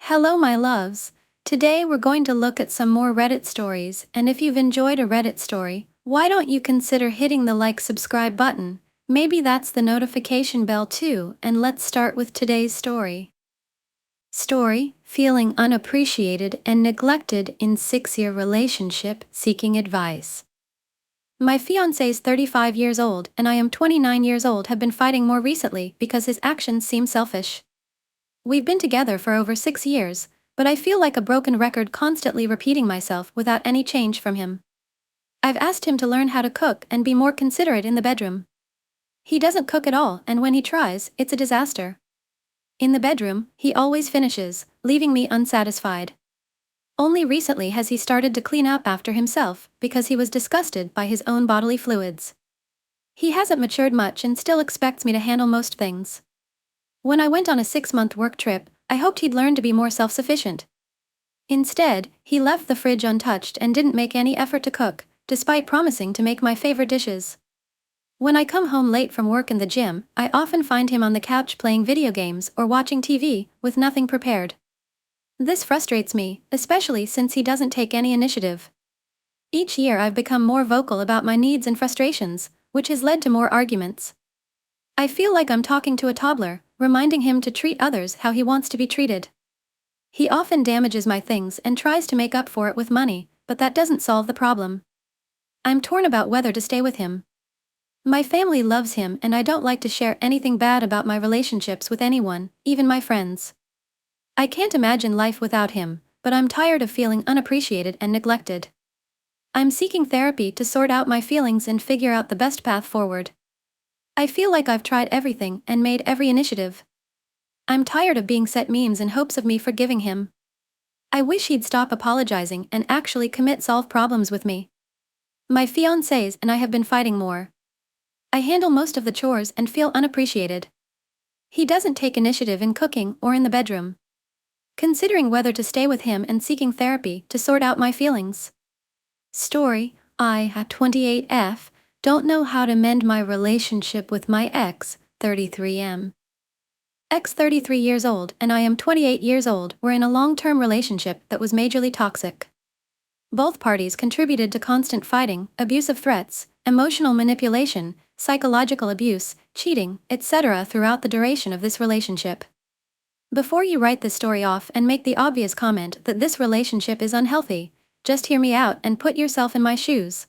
Hello, my loves. Today we're going to look at some more Reddit stories, and if you've enjoyed a Reddit story, why don't you consider hitting the subscribe button? Maybe that's the notification bell too, and let's start with today's story. Feeling unappreciated and neglected in 6-year relationship, seeking advice. My fiance's 35 years old and I am 29 years old have been fighting more recently because his actions seem selfish. We've been together for over 6 years, but I feel like a broken record constantly repeating myself without any change from him. I've asked him to learn how to cook and be more considerate in the bedroom. He doesn't cook at all, and when he tries, it's a disaster. In the bedroom, he always finishes, leaving me unsatisfied. Only recently has he started to clean up after himself because he was disgusted by his own bodily fluids. He hasn't matured much and still expects me to handle most things. When I went on a 6-month work trip, I hoped he'd learn to be more self-sufficient. Instead, he left the fridge untouched and didn't make any effort to cook, despite promising to make my favorite dishes. When I come home late from work in the gym, I often find him on the couch playing video games or watching TV, with nothing prepared. This frustrates me, especially since he doesn't take any initiative. Each year I've become more vocal about my needs and frustrations, which has led to more arguments. I feel like I'm talking to a toddler, reminding him to treat others how he wants to be treated. He often damages my things and tries to make up for it with money, but that doesn't solve the problem. I'm torn about whether to stay with him. My family loves him and I don't like to share anything bad about my relationships with anyone, even my friends. I can't imagine life without him, but I'm tired of feeling unappreciated and neglected. I'm seeking therapy to sort out my feelings and figure out the best path forward. I feel like I've tried everything and made every initiative. I'm tired of being sent memes in hopes of me forgiving him. I wish he'd stop apologizing and actually solve problems with me. My fiancés and I have been fighting more. I handle most of the chores and feel unappreciated. He doesn't take initiative in cooking or in the bedroom. Considering whether to stay with him and seeking therapy to sort out my feelings. I, at 28F, don't know how to mend my relationship with my ex, 33M. Ex 33 years old and I am 28 years old were in a long-term relationship that was majorly toxic. Both parties contributed to constant fighting, abusive threats, emotional manipulation, psychological abuse, cheating, etc. throughout the duration of this relationship. Before you write this story off and make the obvious comment that this relationship is unhealthy, just hear me out and put yourself in my shoes.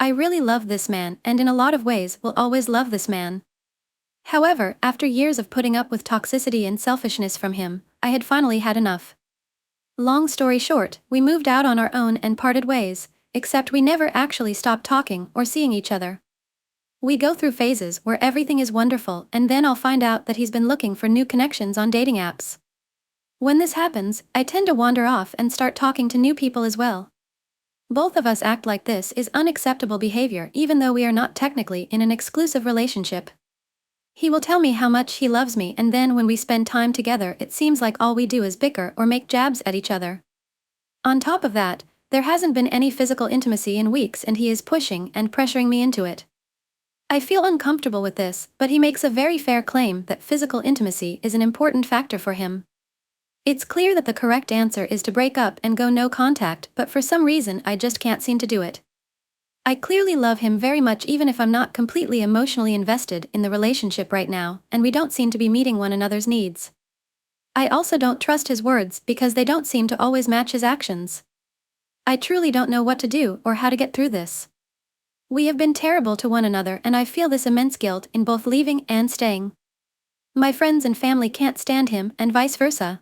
I really love this man and in a lot of ways will always love this man. However, after years of putting up with toxicity and selfishness from him, I had finally had enough. Long story short, we moved out on our own and parted ways, except we never actually stopped talking or seeing each other. We go through phases where everything is wonderful and then I'll find out that he's been looking for new connections on dating apps. When this happens, I tend to wander off and start talking to new people as well. Both of us act like this is unacceptable behavior even though we are not technically in an exclusive relationship. He will tell me how much he loves me and then when we spend time together it seems like all we do is bicker or make jabs at each other. On top of that, there hasn't been any physical intimacy in weeks and he is pushing and pressuring me into it. I feel uncomfortable with this, but he makes a very fair claim that physical intimacy is an important factor for him. It's clear that the correct answer is to break up and go no contact, but for some reason I just can't seem to do it. I clearly love him very much even if I'm not completely emotionally invested in the relationship right now, and we don't seem to be meeting one another's needs. I also don't trust his words because they don't seem to always match his actions. I truly don't know what to do or how to get through this. We have been terrible to one another and I feel this immense guilt in both leaving and staying. My friends and family can't stand him and vice versa.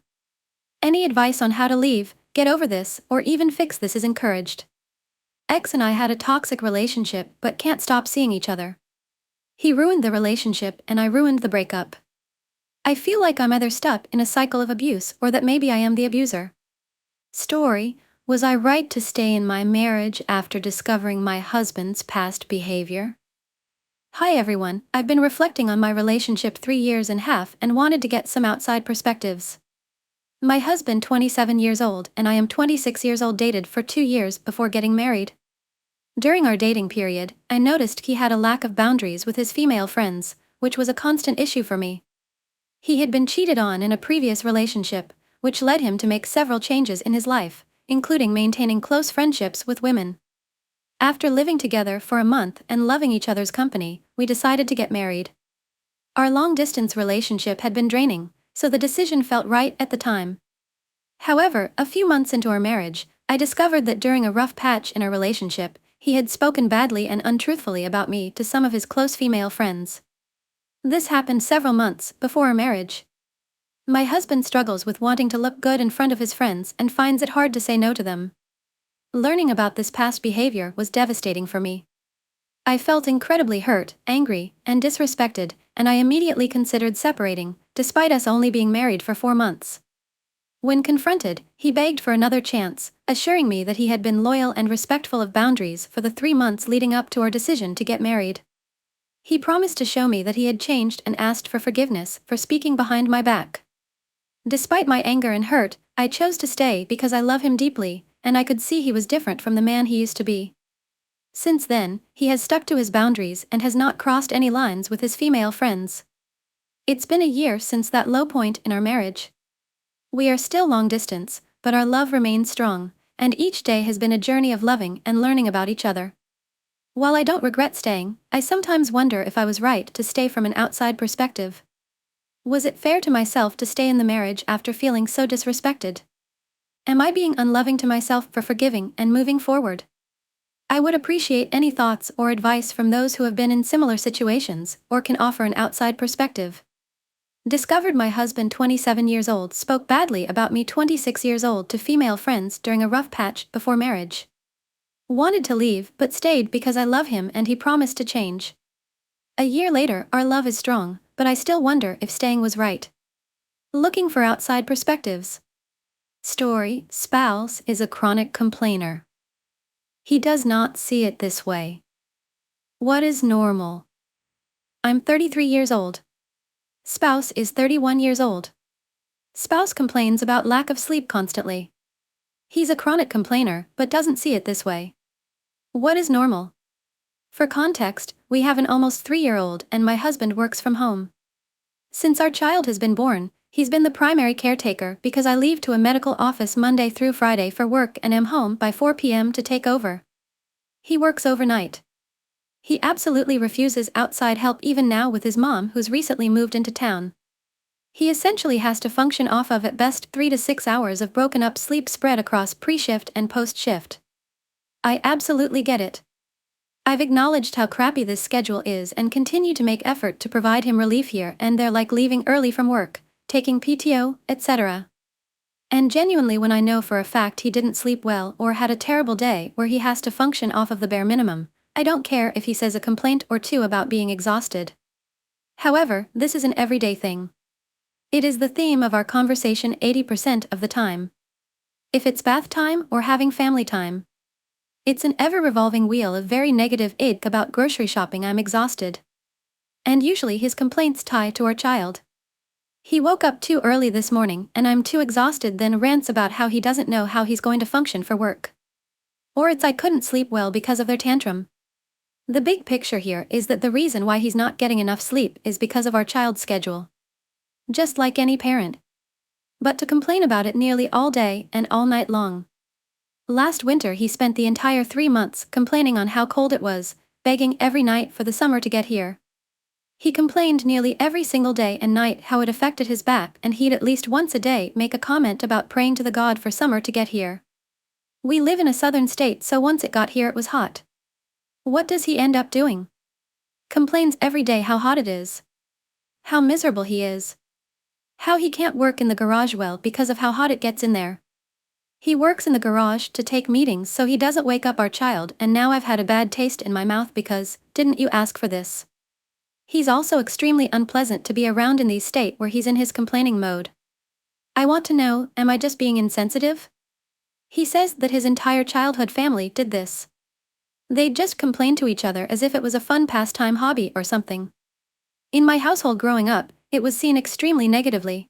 Any advice on how to leave, get over this, or even fix this is encouraged. Ex and I had a toxic relationship but can't stop seeing each other. He ruined the relationship and I ruined the breakup. I feel like I'm either stuck in a cycle of abuse or that maybe I am the abuser. Was I right to stay in my marriage after discovering my husband's past behavior? Hi everyone, I've been reflecting on my relationship 3.5 years and wanted to get some outside perspectives. My husband 27 years old and I am 26 years old dated for 2 years before getting married. During our dating period, I noticed he had a lack of boundaries with his female friends, which was a constant issue for me. He had been cheated on in a previous relationship, which led him to make several changes in his life, including maintaining close friendships with women. After living together for a month and loving each other's company, we decided to get married. Our long-distance relationship had been draining, so the decision felt right at the time. However, a few months into our marriage, I discovered that during a rough patch in our relationship, he had spoken badly and untruthfully about me to some of his close female friends. This happened several months before our marriage. My husband struggles with wanting to look good in front of his friends and finds it hard to say no to them. Learning about this past behavior was devastating for me. I felt incredibly hurt, angry, and disrespected, and I immediately considered separating, despite us only being married for 4 months. When confronted, he begged for another chance, assuring me that he had been loyal and respectful of boundaries for the 3 months leading up to our decision to get married. He promised to show me that he had changed and asked for forgiveness for speaking behind my back. Despite my anger and hurt, I chose to stay because I love him deeply, and I could see he was different from the man he used to be. Since then, he has stuck to his boundaries and has not crossed any lines with his female friends. It's been a year since that low point in our marriage. We are still long distance, but our love remains strong, and each day has been a journey of loving and learning about each other. While I don't regret staying, I sometimes wonder if I was right to stay from an outside perspective. Was it fair to myself to stay in the marriage after feeling so disrespected? Am I being unloving to myself for forgiving and moving forward? I would appreciate any thoughts or advice from those who have been in similar situations or can offer an outside perspective. Discovered my husband 27 years old spoke badly about me 26 years old to female friends during a rough patch before marriage. Wanted to leave but stayed because I love him and he promised to change. A year later, our love is strong, but I still wonder if staying was right. Looking for outside perspectives. Story: spouse is a chronic complainer. He does not see it this way. What is normal? I'm 33 years old. Spouse is 31 years old. Spouse complains about lack of sleep constantly. He's a chronic complainer but doesn't see it this way. What is normal? For context, we have an almost 3-year-old and my husband works from home. Since our child has been born, he's been the primary caretaker because I leave to a medical office Monday through Friday for work and am home by 4 p.m. to take over. He works overnight. He absolutely refuses outside help even now with his mom who's recently moved into town. He essentially has to function off of at best 3 to 6 hours of broken up sleep spread across pre-shift and post-shift. I absolutely get it. I've acknowledged how crappy this schedule is and continue to make effort to provide him relief here and there, like leaving early from work, taking PTO, etc. And genuinely, when I know for a fact he didn't sleep well or had a terrible day where he has to function off of the bare minimum, I don't care if he says a complaint or two about being exhausted. However, this is an everyday thing. It is the theme of our conversation 80% of the time. If it's bath time or having family time, it's an ever-revolving wheel of very negative ick about grocery shopping. I'm exhausted. And usually his complaints tie to our child. He woke up too early this morning and I'm too exhausted, then rants about how he doesn't know how he's going to function for work. Or it's I couldn't sleep well because of their tantrum. The big picture here is that the reason why he's not getting enough sleep is because of our child's schedule. Just like any parent. But to complain about it nearly all day and all night long. Last winter he spent the entire 3 months complaining on how cold it was, begging every night for the summer to get here. He complained nearly every single day and night how it affected his back, and he'd at least once a day make a comment about praying to the God for summer to get here. We live in a southern state, so once it got here it was hot. What does he end up doing? Complains every day how hot it is. How miserable he is. How he can't work in the garage well because of how hot it gets in there. He works in the garage to take meetings so he doesn't wake up our child, and now I've had a bad taste in my mouth because, didn't you ask for this? He's also extremely unpleasant to be around in the state where he's in his complaining mode. I want to know, am I just being insensitive? He says that his entire childhood family did this. They'd just complain to each other as if it was a fun pastime hobby or something. In my household growing up, it was seen extremely negatively.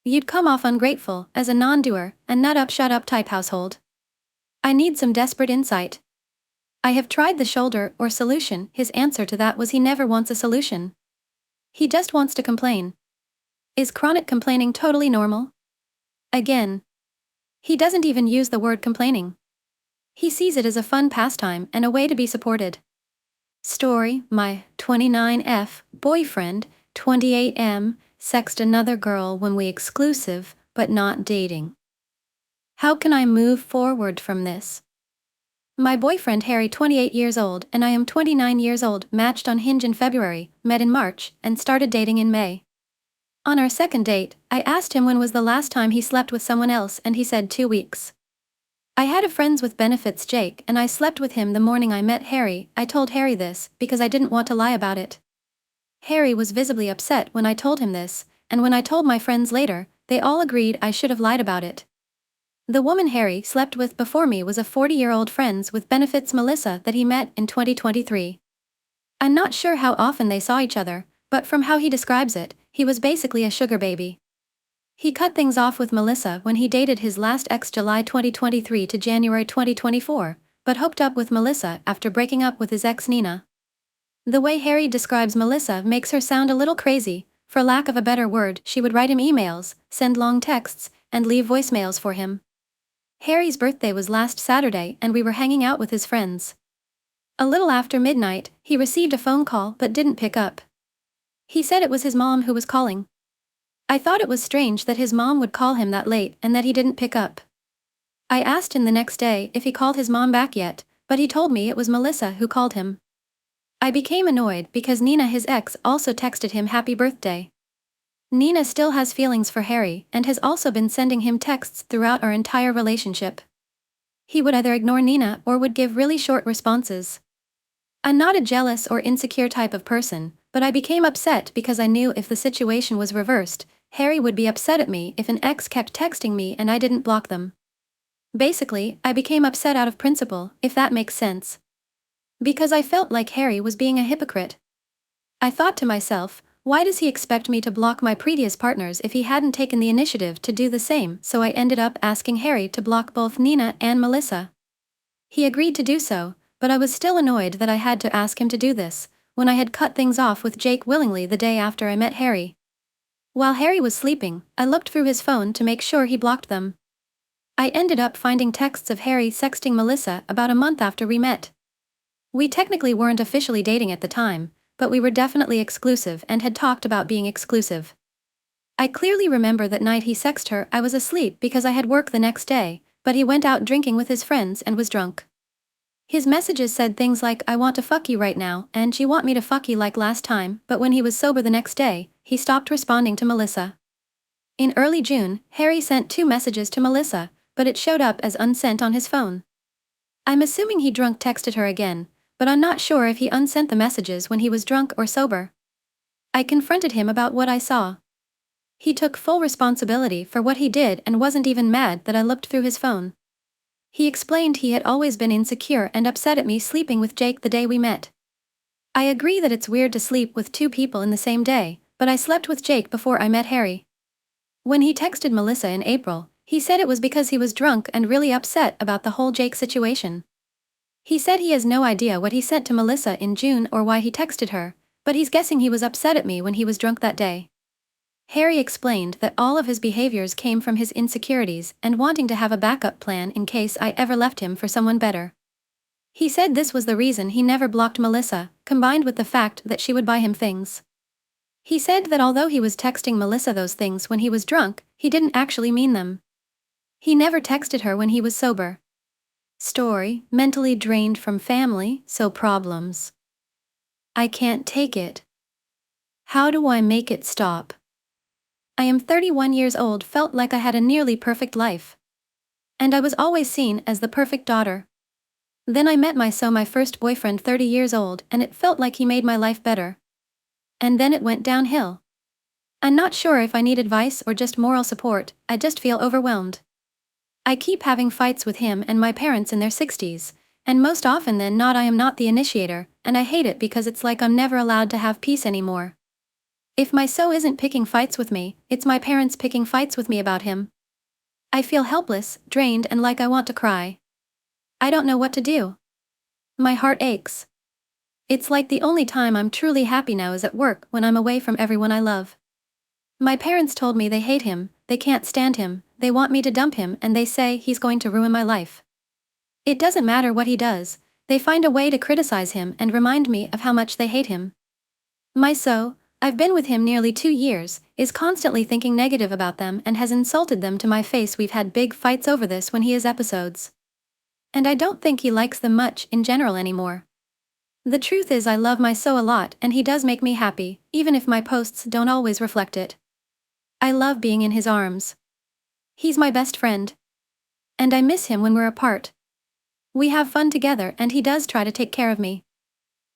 You'd come off ungrateful, as a non-doer, and nut up shut up type household. I need some desperate insight. I have tried the shoulder or solution. His answer to that was he never wants a solution. He just wants to complain. Is chronic complaining totally normal? Again. He doesn't even use the word complaining. He sees it as a fun pastime and a way to be supported. Story: my 29F boyfriend, 28M, sexted another girl when we exclusive, but not dating. How can I move forward from this? My boyfriend Harry, 28 years old, and I am 29 years old, matched on Hinge in February, met in March, and started dating in May. On our second date, I asked him when was the last time he slept with someone else, and he said 2 weeks. I had a friends with benefits Jake, and I slept with him the morning I met Harry. I told Harry this because I didn't want to lie about it. Harry was visibly upset when I told him this, and when I told my friends later, they all agreed I should have lied about it. The woman Harry slept with before me was a 40-year-old friends with benefits Melissa that he met in 2023. I'm not sure how often they saw each other, but from how he describes it, he was basically a sugar baby. He cut things off with Melissa when he dated his last ex July 2023 to January 2024, but hooked up with Melissa after breaking up with his ex Nina. The way Harry describes Melissa makes her sound a little crazy. For lack of a better word, she would write him emails, send long texts, and leave voicemails for him. Harry's birthday was last Saturday and we were hanging out with his friends. A little after midnight, he received a phone call but didn't pick up. He said it was his mom who was calling. I thought it was strange that his mom would call him that late and that he didn't pick up. I asked him the next day if he called his mom back yet, but he told me it was Melissa who called him. I became annoyed because Nina, his ex, also texted him happy birthday. Nina still has feelings for Harry and has also been sending him texts throughout our entire relationship. He would either ignore Nina or would give really short responses. I'm not a jealous or insecure type of person, but I became upset because I knew if the situation was reversed, Harry would be upset at me if an ex kept texting me and I didn't block them. Basically, I became upset out of principle, if that makes sense. Because I felt like Harry was being a hypocrite. I thought to myself, why does he expect me to block my previous partners if he hadn't taken the initiative to do the same? So I ended up asking Harry to block both Nina and Melissa. He agreed to do so, but I was still annoyed that I had to ask him to do this, when I had cut things off with Jake willingly the day after I met Harry. While Harry was sleeping, I looked through his phone to make sure he blocked them. I ended up finding texts of Harry sexting Melissa about a month after we met. We technically weren't officially dating at the time, but we were definitely exclusive and had talked about being exclusive. I clearly remember that night he sexted her. I was asleep because I had work the next day, but he went out drinking with his friends and was drunk. His messages said things like, "I want to fuck you right now," and "You want me to fuck you like last time," but when he was sober the next day, he stopped responding to Melissa. In early June, Harry sent 2 messages to Melissa, but it showed up as unsent on his phone. I'm assuming he drunk texted her again, but I'm not sure if he unsent the messages when he was drunk or sober. I confronted him about what I saw. He took full responsibility for what he did and wasn't even mad that I looked through his phone. He explained he had always been insecure and upset at me sleeping with Jake the day we met. I agree that it's weird to sleep with 2 people in the same day, but I slept with Jake before I met Harry. When he texted Melissa in April, he said it was because he was drunk and really upset about the whole Jake situation. He said he has no idea what he sent to Melissa in June or why he texted her, but he's guessing he was upset at me when he was drunk that day. Harry explained that all of his behaviors came from his insecurities and wanting to have a backup plan in case I ever left him for someone better. He said this was the reason he never blocked Melissa, combined with the fact that she would buy him things. He said that although he was texting Melissa those things when he was drunk, he didn't actually mean them. He never texted her when he was sober. Story: mentally drained from family, so problems. I can't take it. How do I make it stop? I am 31 years old, felt like I had a nearly perfect life. And I was always seen as the perfect daughter. Then I met my first boyfriend 30 years old and it felt like he made my life better. And then it went downhill. I'm not sure if I need advice or just moral support, I just feel overwhelmed. I keep having fights with him and my parents in their 60s, and most often than not I am not the initiator, and I hate it because it's like I'm never allowed to have peace anymore. If my isn't picking fights with me, it's my parents picking fights with me about him. I feel helpless, drained, and like I want to cry. I don't know what to do. My heart aches. It's like the only time I'm truly happy now is at work when I'm away from everyone I love. My parents told me they hate him, they can't stand him, they want me to dump him and they say he's going to ruin my life. It doesn't matter what he does, they find a way to criticize him and remind me of how much they hate him. I've been with him nearly 2 years, is constantly thinking negative about them and has insulted them to my face. We've had big fights over this when he has episodes. And I don't think he likes them much in general anymore. The truth is I love my so a lot and he does make me happy, even if my posts don't always reflect it. I love being in his arms. He's my best friend. And I miss him when we're apart. We have fun together and he does try to take care of me.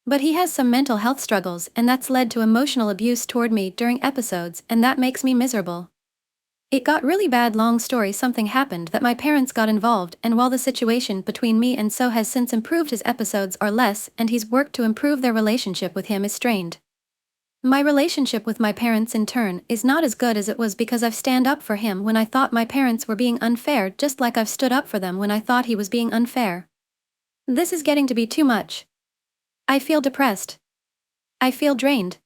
But he has some mental health struggles and that's led to emotional abuse toward me during episodes and that makes me miserable. It got really bad. Long story, something happened that my parents got involved, and while the situation between me and So has since improved, his episodes are less and he's worked to improve. Their relationship with him is strained. My relationship with my parents in turn is not as good as it was because I've stand up for him when I thought my parents were being unfair, just like I've stood up for them when I thought he was being unfair. This is getting to be too much. I feel depressed. I feel drained.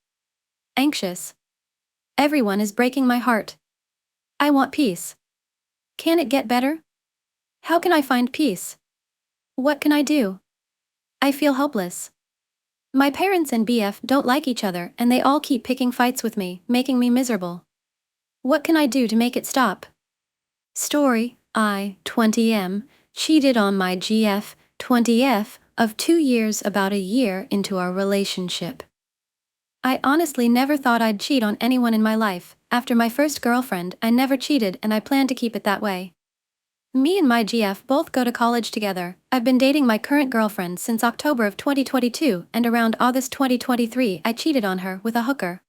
Anxious. Everyone is breaking my heart. I want peace. Can it get better? How can I find peace? What can I do? I feel hopeless. My parents and BF don't like each other and they all keep picking fights with me, making me miserable. What can I do to make it stop? Story, I, 20M, cheated on my GF, 20F, of 2 years about a year into our relationship. I honestly never thought I'd cheat on anyone in my life. After my first girlfriend, I never cheated and I plan to keep it that way. Me and my GF both go to college together. I've been dating my current girlfriend since October of 2022 and around August 2023 I cheated on her with a hooker.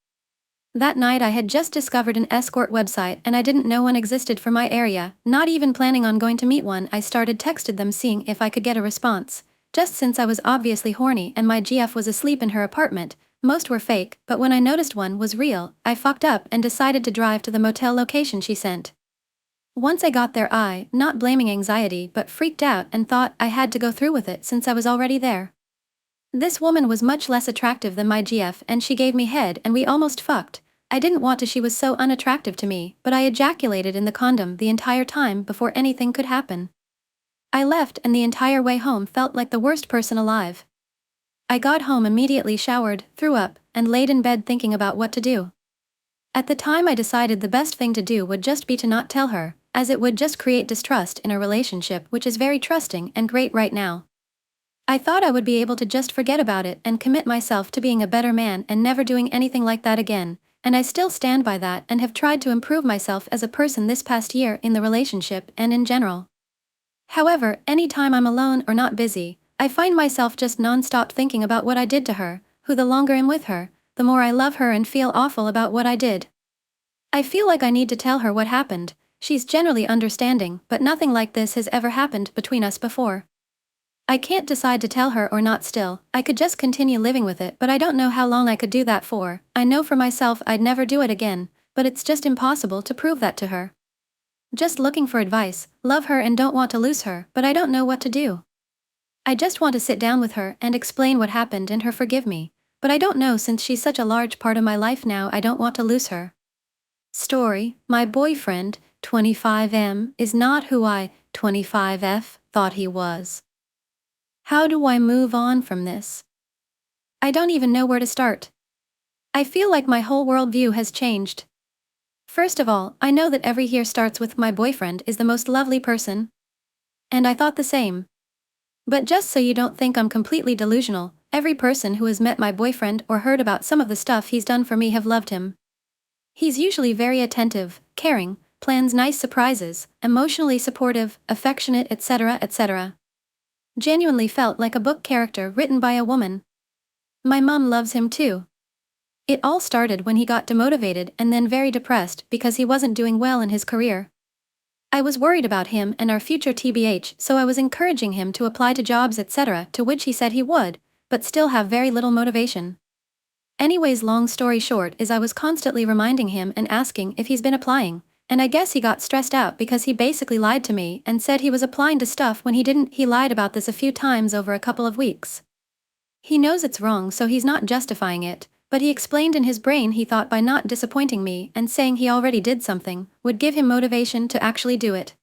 That night I had just discovered an escort website and I didn't know one existed for my area, not even planning on going to meet one. I texted them seeing if I could get a response. Just since I was obviously horny and my GF was asleep in her apartment, most were fake, but when I noticed one was real, I fucked up and decided to drive to the motel location she sent. Once I got there I, not blaming anxiety but freaked out and thought I had to go through with it since I was already there. This woman was much less attractive than my GF and she gave me head and we almost fucked. I didn't want to, she was so unattractive to me, but I ejaculated in the condom the entire time before anything could happen. I left and the entire way home felt like the worst person alive. I got home immediately, showered, threw up, and laid in bed thinking about what to do. At the time I decided the best thing to do would just be to not tell her, as it would just create distrust in a relationship which is very trusting and great right now. I thought I would be able to just forget about it and commit myself to being a better man and never doing anything like that again, and I still stand by that and have tried to improve myself as a person this past year in the relationship and in general. However, anytime I'm alone or not busy, I find myself just non-stop thinking about what I did to her, who the longer I'm with her, the more I love her and feel awful about what I did. I feel like I need to tell her what happened. She's generally understanding, but nothing like this has ever happened between us before. I can't decide to tell her or not still. I could just continue living with it, but I don't know how long I could do that for. I know for myself I'd never do it again, but it's just impossible to prove that to her. Just looking for advice, love her and don't want to lose her, but I don't know what to do. I just want to sit down with her and explain what happened and her forgive me, but I don't know since she's such a large part of my life now. I don't want to lose her. Story, my boyfriend, 25M, is not who I, 25F, thought he was. How do I move on from this? I don't even know where to start. I feel like my whole worldview has changed. First of all, I know that every year starts with my boyfriend is the most lovely person. And I thought the same. But just so you don't think I'm completely delusional, every person who has met my boyfriend or heard about some of the stuff he's done for me have loved him. He's usually very attentive, caring, plans nice surprises, emotionally supportive, affectionate, etc., etc. Genuinely felt like a book character written by a woman. My mom loves him too. It all started when he got demotivated and then very depressed because he wasn't doing well in his career. I was worried about him and our future TBH, so I was encouraging him to apply to jobs etc., to which he said he would, but still have very little motivation. Anyways, long story short is I was constantly reminding him and asking if he's been applying, and I guess he got stressed out because he basically lied to me and said he was applying to stuff when he didn't. He lied about this a few times over a couple of weeks. He knows it's wrong, so he's not justifying it, But he explained in his brain he thought by not disappointing me and saying he already did something would give him motivation to actually do it.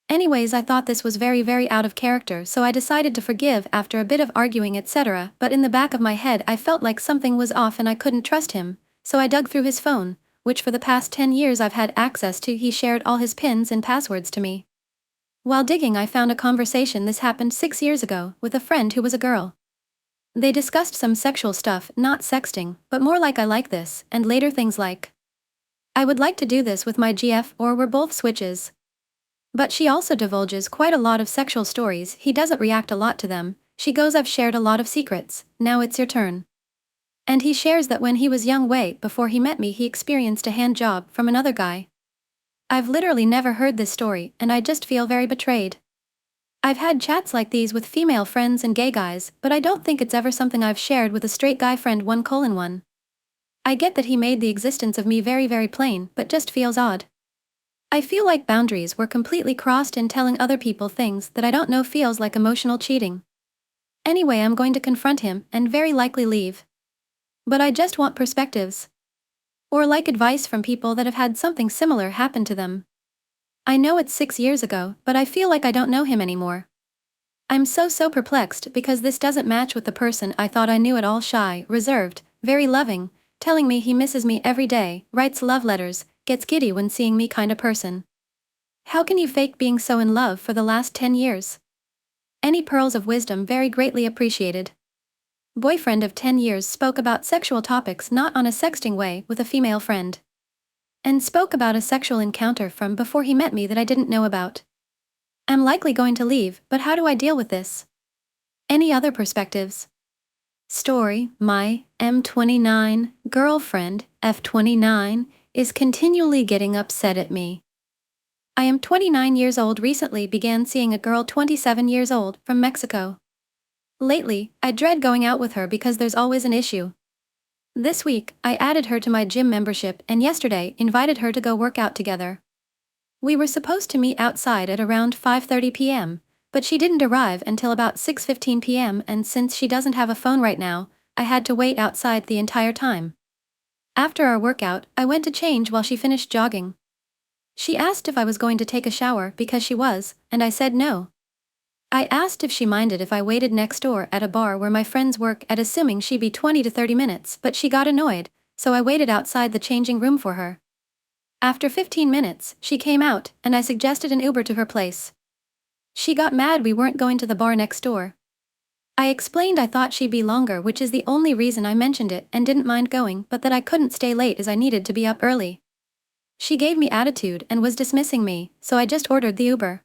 Anyways, I thought this was very, very out of character, so I decided to forgive after a bit of arguing, etc. But in the back of my head, I felt like something was off and I couldn't trust him, so I dug through his phone, which for the past 10 years I've had access to. He shared all his pins and passwords to me. While digging, I found a conversation this happened 6 years ago with a friend who was a girl. They discussed some sexual stuff, not sexting, but more like I like this, and later things like, I would like to do this with my GF, or we're both switches. But she also divulges quite a lot of sexual stories. He doesn't react a lot to them. She goes, I've shared a lot of secrets, now it's your turn. And he shares that when he was young, way before he met me, he experienced a hand job from another guy. I've literally never heard this story, and I just feel very betrayed. I've had chats like these with female friends and gay guys, but I don't think it's ever something I've shared with a straight guy friend. 1:1. I get that he made the existence of me very, very plain, but just feels odd. I feel like boundaries were completely crossed, and telling other people things that I don't know feels like emotional cheating. Anyway, I'm going to confront him and very likely leave. But I just want perspectives. Or like advice from people that have had something similar happen to them. I know it's 6 years ago, but I feel like I don't know him anymore. I'm so perplexed because this doesn't match with the person I thought I knew. At all shy, reserved, very loving, telling me he misses me every day, writes love letters, gets giddy when seeing me kind of person. How can you fake being so in love for the last 10 years? Any pearls of wisdom very greatly appreciated. Boyfriend of 10 years spoke about sexual topics not on a sexting way with a female friend. And spoke about a sexual encounter from before he met me that I didn't know about. I'm likely going to leave, but how do I deal with this? Any other perspectives? Story, my M29 girlfriend, F29, is continually getting upset at me. I am 29 years old, recently began seeing a girl 27 years old from Mexico. Lately, I dread going out with her because there's always an issue. This week, I added her to my gym membership and yesterday invited her to go work out together. We were supposed to meet outside at around 5:30 p.m., but she didn't arrive until about 6:15 p.m. and since she doesn't have a phone right now, I had to wait outside the entire time. After our workout, I went to change while she finished jogging. She asked if I was going to take a shower because she was, and I said no. I asked if she minded if I waited next door at a bar where my friends work at, assuming she'd be 20 to 30 minutes, but she got annoyed, so I waited outside the changing room for her. After 15 minutes, she came out, and I suggested an Uber to her place. She got mad we weren't going to the bar next door. I explained I thought she'd be longer, which is the only reason I mentioned it, and didn't mind going, but that I couldn't stay late as I needed to be up early. She gave me attitude and was dismissing me, so I just ordered the Uber.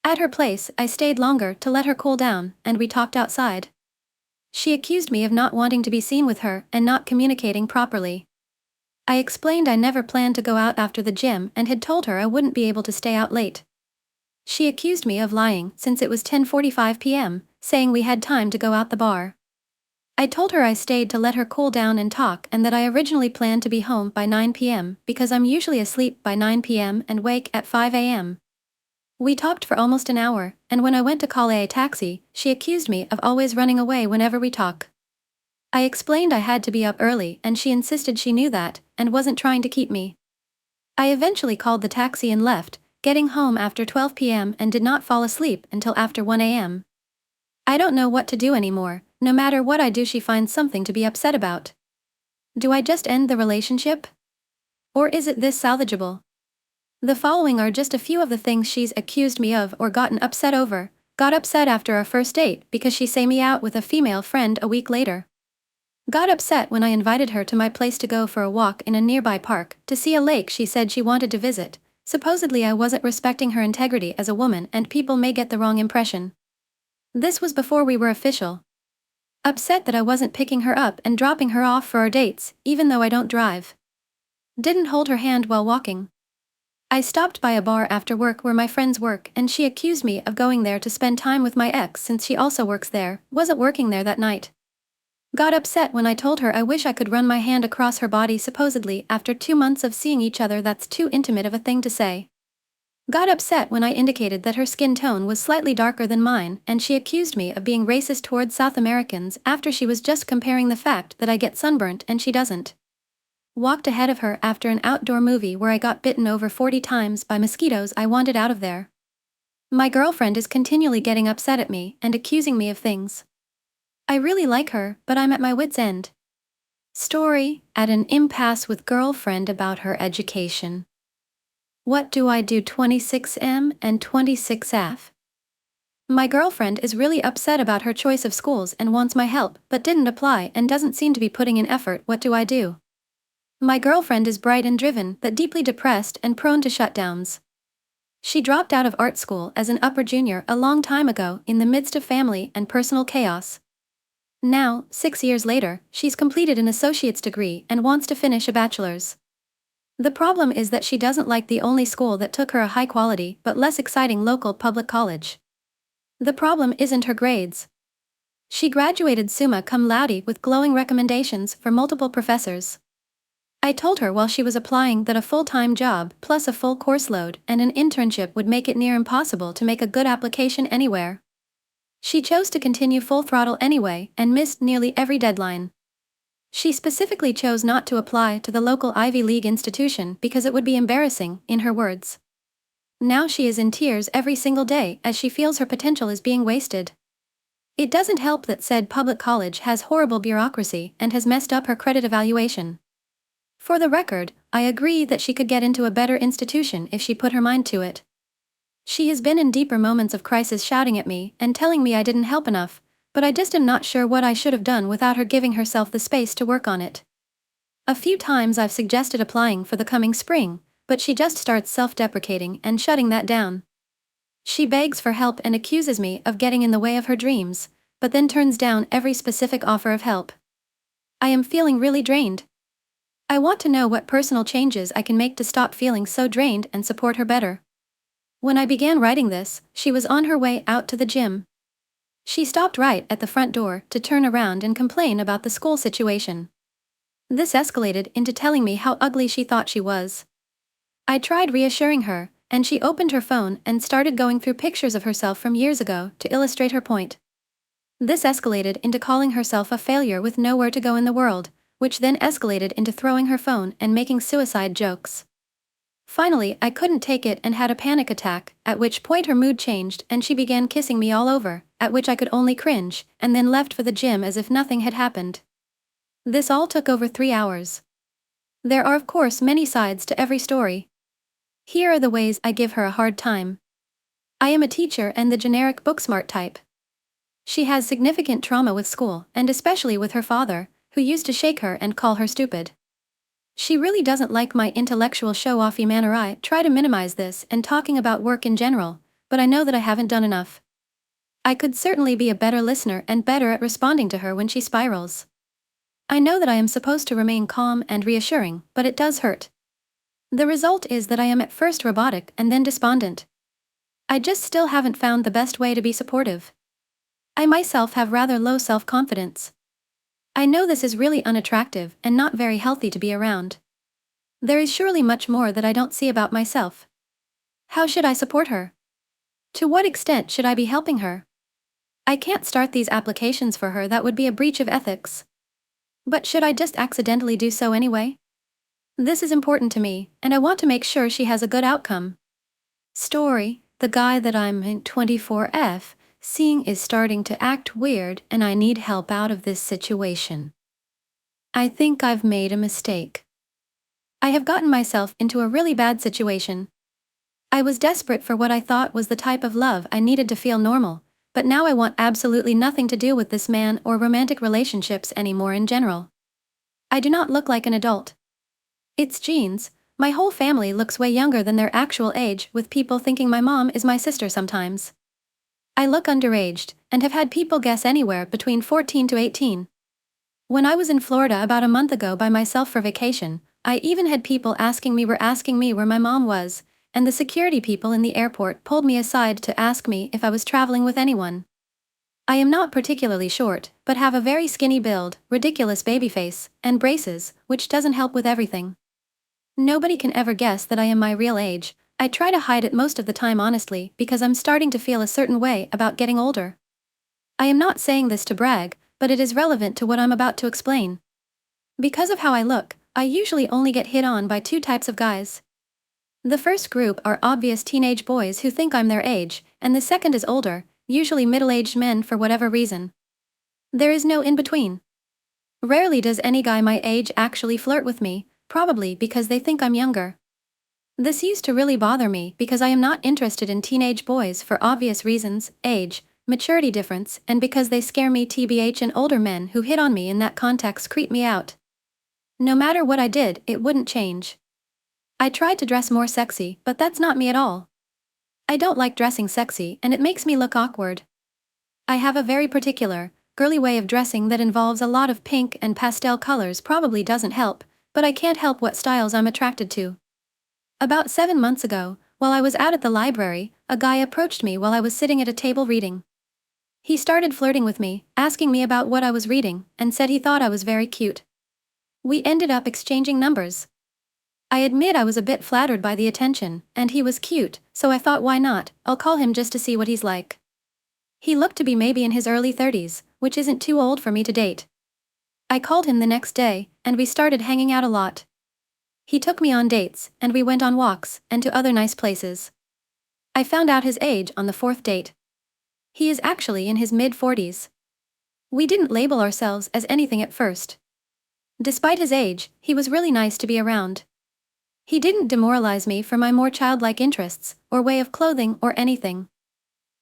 At her place, I stayed longer to let her cool down, and we talked outside. She accused me of not wanting to be seen with her and not communicating properly. I explained I never planned to go out after the gym and had told her I wouldn't be able to stay out late. She accused me of lying since it was 10:45 p.m., saying we had time to go out the bar. I told her I stayed to let her cool down and talk and that I originally planned to be home by 9 p.m. because I'm usually asleep by 9 p.m. and wake at 5 a.m. We talked for almost an hour, and when I went to call a taxi, she accused me of always running away whenever we talk. I explained I had to be up early and she insisted she knew that, and wasn't trying to keep me. I eventually called the taxi and left, getting home after 12 p.m. and did not fall asleep until after 1 a.m. I don't know what to do anymore. No matter what I do, she finds something to be upset about. Do I just end the relationship? Or is it this salvageable? The following are just a few of the things she's accused me of or gotten upset over. Got upset after our first date because she saw me out with a female friend a week later. Got upset when I invited her to my place to go for a walk in a nearby park to see a lake she said she wanted to visit. Supposedly I wasn't respecting her integrity as a woman and people may get the wrong impression. This was before we were official. Upset that I wasn't picking her up and dropping her off for our dates, even though I don't drive. Didn't hold her hand while walking. I stopped by a bar after work where my friends work and she accused me of going there to spend time with my ex since she also works there, wasn't working there that night. Got upset when I told her I wish I could run my hand across her body, supposedly after 2 months of seeing each other. That's too intimate of a thing to say. got upset when I indicated that her skin tone was slightly darker than mine, and she accused me of being racist towards South Americans after she was just comparing the fact that I get sunburnt and she doesn't. Walked ahead of her after an outdoor movie where I got bitten over 40 times by mosquitoes. I wanted out of there. My girlfriend is continually getting upset at me and accusing me of things. I really like her, but I'm at my wit's end. Story: at an impasse with girlfriend about her education. What do I do? 26M and 26F. My girlfriend is really upset about her choice of schools and wants my help, but didn't apply and doesn't seem to be putting in effort. What do I do? My girlfriend is bright and driven, but deeply depressed and prone to shutdowns. She dropped out of art school as an upper junior a long time ago in the midst of family and personal chaos. Now, 6 years later, she's completed an associate's degree and wants to finish a bachelor's. The problem is that she doesn't like the only school that took her a high-quality but less exciting local public college. The problem isn't her grades. She graduated summa cum laude with glowing recommendations for multiple professors. I told her while she was applying that a full-time job plus a full course load and an internship would make it near impossible to make a good application anywhere. She chose to continue full throttle anyway and missed nearly every deadline. She specifically chose not to apply to the local Ivy League institution because it would be embarrassing, in her words. Now she is in tears every single day as she feels her potential is being wasted. It doesn't help that said public college has horrible bureaucracy and has messed up her credit evaluation. For the record, I agree that she could get into a better institution if she put her mind to it. She has been in deeper moments of crisis shouting at me and telling me I didn't help enough, but I just am not sure what I should have done without her giving herself the space to work on it. A few times I've suggested applying for the coming spring, but she just starts self-deprecating and shutting that down. She begs for help and accuses me of getting in the way of her dreams, but then turns down every specific offer of help. I am feeling really drained. I want to know what personal changes I can make to stop feeling so drained and support her better. When I began writing this, she was on her way out to the gym. She stopped right at the front door to turn around and complain about the school situation. This escalated into telling me how ugly she thought she was. I tried reassuring her, and she opened her phone and started going through pictures of herself from years ago to illustrate her point. This escalated into calling herself a failure with nowhere to go in the world, which then escalated into throwing her phone and making suicide jokes. Finally, I couldn't take it and had a panic attack, at which point her mood changed and she began kissing me all over, at which I could only cringe, and then left for the gym as if nothing had happened. This all took over 3 hours. There are of course many sides to every story. Here are the ways I give her a hard time. I am a teacher and the generic book-smart type. She has significant trauma with school, and especially with her father, who used to shake her and call her stupid. She really doesn't like my intellectual show-offy manner. I try to minimize this and talking about work in general, but I know that I haven't done enough. I could certainly be a better listener and better at responding to her when she spirals. I know that I am supposed to remain calm and reassuring, but it does hurt. The result is that I am at first robotic and then despondent. I just still haven't found the best way to be supportive. I myself have rather low self-confidence. I know this is really unattractive and not very healthy to be around. There is surely much more that I don't see about myself. How should I support her? To what extent should I be helping her? I can't start these applications for her, that would be a breach of ethics. But should I just accidentally do so anyway? This is important to me, and I want to make sure she has a good outcome. Story: the guy that I'm in 24F seeing is starting to act weird and I need help out of this situation. I think I've made a mistake. I have gotten myself into a really bad situation. I was desperate for what I thought was the type of love I needed to feel normal, but now I want absolutely nothing to do with this man or romantic relationships anymore in general. I do not look like an adult. It's genes. My whole family looks way younger than their actual age, with people thinking my mom is my sister sometimes. I look underaged, and have had people guess anywhere between 14 to 18. When I was in Florida about a month ago by myself for vacation, I even had people asking me where my mom was, and the security people in the airport pulled me aside to ask me if I was traveling with anyone. I am not particularly short, but have a very skinny build, ridiculous baby face, and braces, which doesn't help with everything. Nobody can ever guess that I am my real age. I try to hide it most of the time honestly because I'm starting to feel a certain way about getting older. I am not saying this to brag, but it is relevant to what I'm about to explain. Because of how I look, I usually only get hit on by two types of guys. The first group are obvious teenage boys who think I'm their age, and the second is older, usually middle-aged men for whatever reason. There is no in-between. Rarely does any guy my age actually flirt with me, probably because they think I'm younger. This used to really bother me because I am not interested in teenage boys for obvious reasons, age, maturity difference, and because they scare me tbh, and older men who hit on me in that context creep me out. No matter what I did, it wouldn't change. I tried to dress more sexy, but that's not me at all. I don't like dressing sexy and it makes me look awkward. I have a very particular, girly way of dressing that involves a lot of pink and pastel colors. Probably doesn't help, but I can't help what styles I'm attracted to. About 7 months ago, while I was out at the library, a guy approached me while I was sitting at a table reading. He started flirting with me, asking me about what I was reading, and said he thought I was very cute. We ended up exchanging numbers. I admit I was a bit flattered by the attention, and he was cute, so I thought why not, I'll call him just to see what he's like. He looked to be maybe in his early 30s, which isn't too old for me to date. I called him the next day, and we started hanging out a lot. He took me on dates, and we went on walks, and to other nice places. I found out his age on the 4th date. He is actually in his mid-40s. We didn't label ourselves as anything at first. Despite his age, he was really nice to be around. He didn't demoralize me for my more childlike interests, or way of clothing, or anything.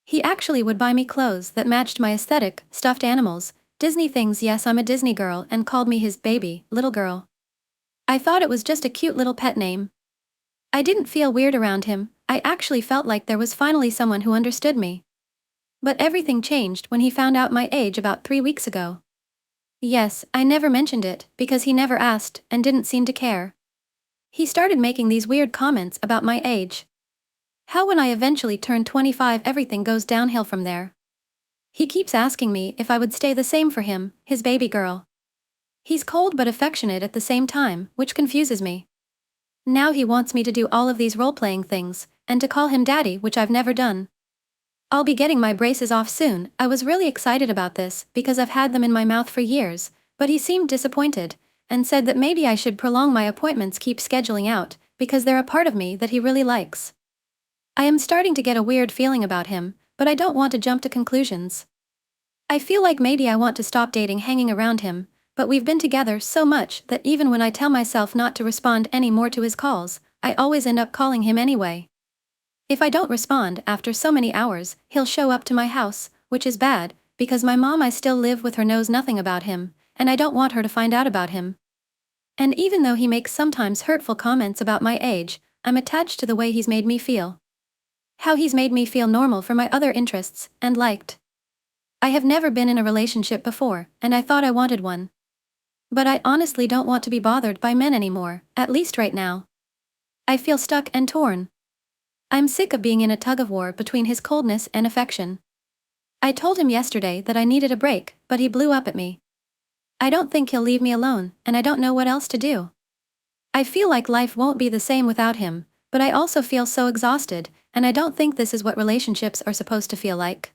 He actually would buy me clothes that matched my aesthetic, stuffed animals, Disney things. Yes, I'm a Disney girl, and called me his baby, little girl. I thought it was just a cute little pet name. I didn't feel weird around him, I actually felt like there was finally someone who understood me. But everything changed when he found out my age about 3 weeks ago. Yes, I never mentioned it, because he never asked, and didn't seem to care. He started making these weird comments about my age. How when I eventually turn 25 everything goes downhill from there. He keeps asking me if I would stay the same for him, his baby girl. He's cold but affectionate at the same time, which confuses me. Now he wants me to do all of these role-playing things, and to call him daddy, which I've never done. I'll be getting my braces off soon. I was really excited about this because I've had them in my mouth for years, but he seemed disappointed, and said that maybe I should prolong my appointments, keep scheduling out, because they're a part of me that he really likes. I am starting to get a weird feeling about him, but I don't want to jump to conclusions. I feel like maybe I want to stop dating hanging around him, but we've been together so much that even when I tell myself not to respond any more to his calls, I always end up calling him anyway. If I don't respond after so many hours, he'll show up to my house, which is bad, because my mom I still live with her knows nothing about him, and I don't want her to find out about him. And even though he makes sometimes hurtful comments about my age, I'm attached to the way he's made me feel. How he's made me feel normal for my other interests, and liked. I have never been in a relationship before, and I thought I wanted one. But I honestly don't want to be bothered by men anymore, at least right now. I feel stuck and torn. I'm sick of being in a tug-of-war between his coldness and affection. I told him yesterday that I needed a break, but he blew up at me. I don't think he'll leave me alone, and I don't know what else to do. I feel like life won't be the same without him, but I also feel so exhausted, and I don't think this is what relationships are supposed to feel like.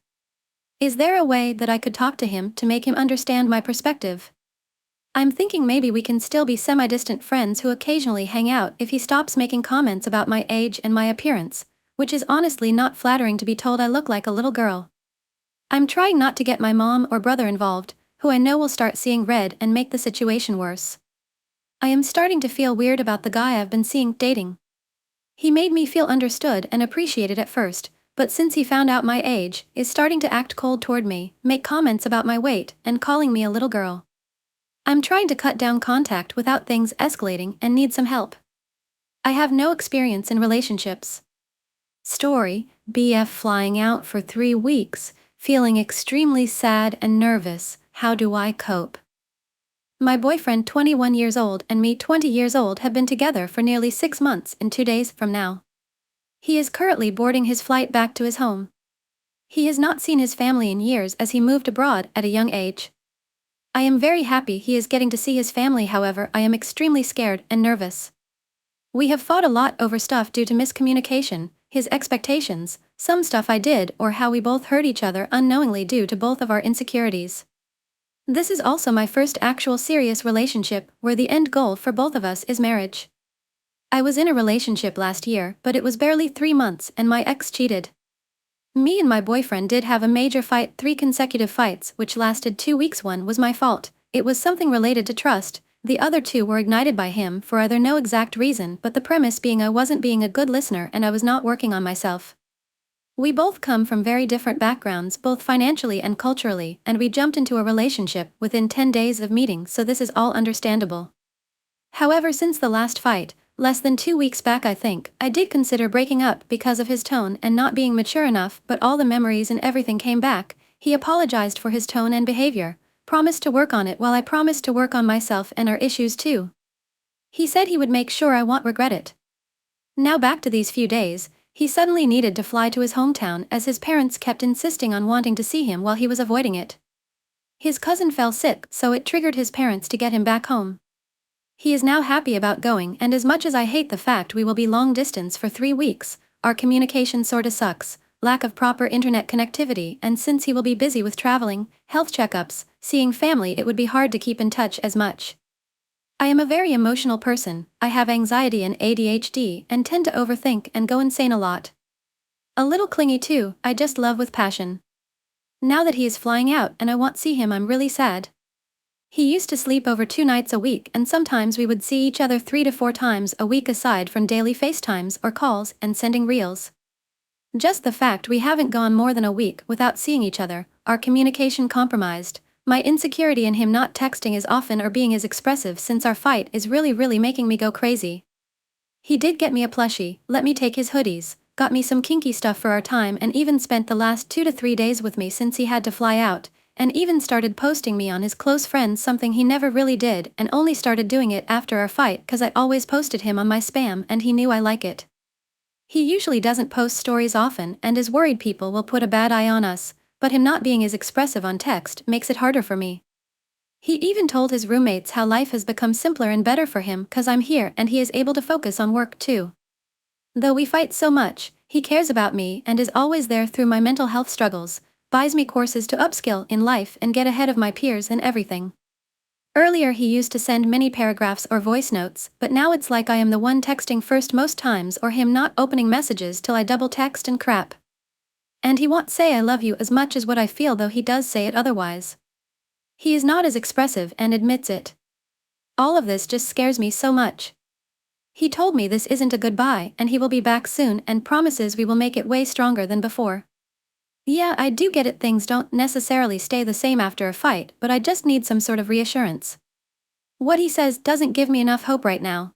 Is there a way that I could talk to him to make him understand my perspective? I'm thinking maybe we can still be semi-distant friends who occasionally hang out if he stops making comments about my age and my appearance, which is honestly not flattering to be told I look like a little girl. I'm trying not to get my mom or brother involved, who I know will start seeing red and make the situation worse. I am starting to feel weird about the guy I've been dating. He made me feel understood and appreciated at first, but since he found out my age, is starting to act cold toward me, make comments about my weight, and calling me a little girl. I'm trying to cut down contact without things escalating and need some help. I have no experience in relationships. Story: BF flying out for 3 weeks, feeling extremely sad and nervous. How do I cope? My boyfriend, 21 years old, and me, 20 years old, have been together for nearly 6 months in 2 days from now. He is currently boarding his flight back to his home. He has not seen his family in years as he moved abroad at a young age. I am very happy he is getting to see his family, however I am extremely scared and nervous. We have fought a lot over stuff due to miscommunication, his expectations, some stuff I did, or how we both hurt each other unknowingly due to both of our insecurities. This is also my first actual serious relationship where the end goal for both of us is marriage. I was in a relationship last year, but it was barely 3 months and my ex cheated. Me and my boyfriend did have a major fight, 3 consecutive fights, which lasted 2 weeks. One was my fault. It was something related to trust. The other 2 were ignited by him for either no exact reason, but the premise being I wasn't being a good listener and I was not working on myself. We both come from very different backgrounds, both financially and culturally, and we jumped into a relationship within 10 days of meeting, so this is all understandable. However, since the last fight, less than 2 weeks back I think, I did consider breaking up because of his tone and not being mature enough, but all the memories and everything came back. He apologized for his tone and behavior, promised to work on it while I promised to work on myself and our issues too. He said he would make sure I won't regret it. Now back to these few days, he suddenly needed to fly to his hometown as his parents kept insisting on wanting to see him while he was avoiding it. His cousin fell sick, so it triggered his parents to get him back home. He is now happy about going, and as much as I hate the fact we will be long distance for 3 weeks, our communication sorta sucks, lack of proper internet connectivity, and since he will be busy with traveling, health checkups, seeing family, it would be hard to keep in touch as much. I am a very emotional person, I have anxiety and ADHD and tend to overthink and go insane a lot. A little clingy too, I just love with passion. Now that he is flying out and I won't see him, I'm really sad. He used to sleep over 2 nights a week and sometimes we would see each other 3 to 4 times a week aside from daily FaceTimes or calls and sending reels. Just the fact we haven't gone more than a week without seeing each other, our communication compromised. My insecurity in him not texting as often or being as expressive since our fight is really making me go crazy. He did get me a plushie, let me take his hoodies, got me some kinky stuff for our time, and even spent the last 2 to 3 days with me since he had to fly out, and even started posting me on his close friends, something he never really did and only started doing it after our fight cause I always posted him on my spam and he knew I like it. He usually doesn't post stories often and is worried people will put a bad eye on us, but him not being as expressive on text makes it harder for me. He even told his roommates how life has become simpler and better for him cause I'm here and he is able to focus on work too. Though we fight so much, he cares about me and is always there through my mental health struggles, buys me courses to upskill in life and get ahead of my peers and everything. Earlier he used to send many paragraphs or voice notes, but now it's like I am the one texting first most times or him not opening messages till I double text and crap. And he won't say I love you as much as what I feel, though he does say it otherwise. He is not as expressive and admits it. All of this just scares me so much. He told me this isn't a goodbye and he will be back soon and promises we will make it way stronger than before. Yeah, I do get it, things don't necessarily stay the same after a fight, but I just need some sort of reassurance. What he says doesn't give me enough hope right now.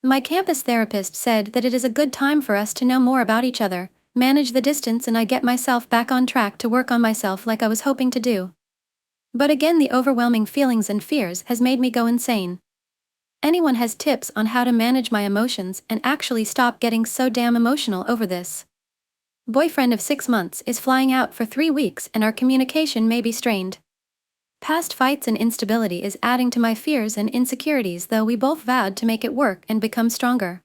My campus therapist said that it is a good time for us to know more about each other, manage the distance, and I get myself back on track to work on myself like I was hoping to do. But again, the overwhelming feelings and fears has made me go insane. Anyone has tips on how to manage my emotions and actually stop getting so damn emotional over this? Boyfriend of 6 months is flying out for 3 weeks and our communication may be strained. Past fights and instability is adding to my fears and insecurities, though we both vowed to make it work and become stronger.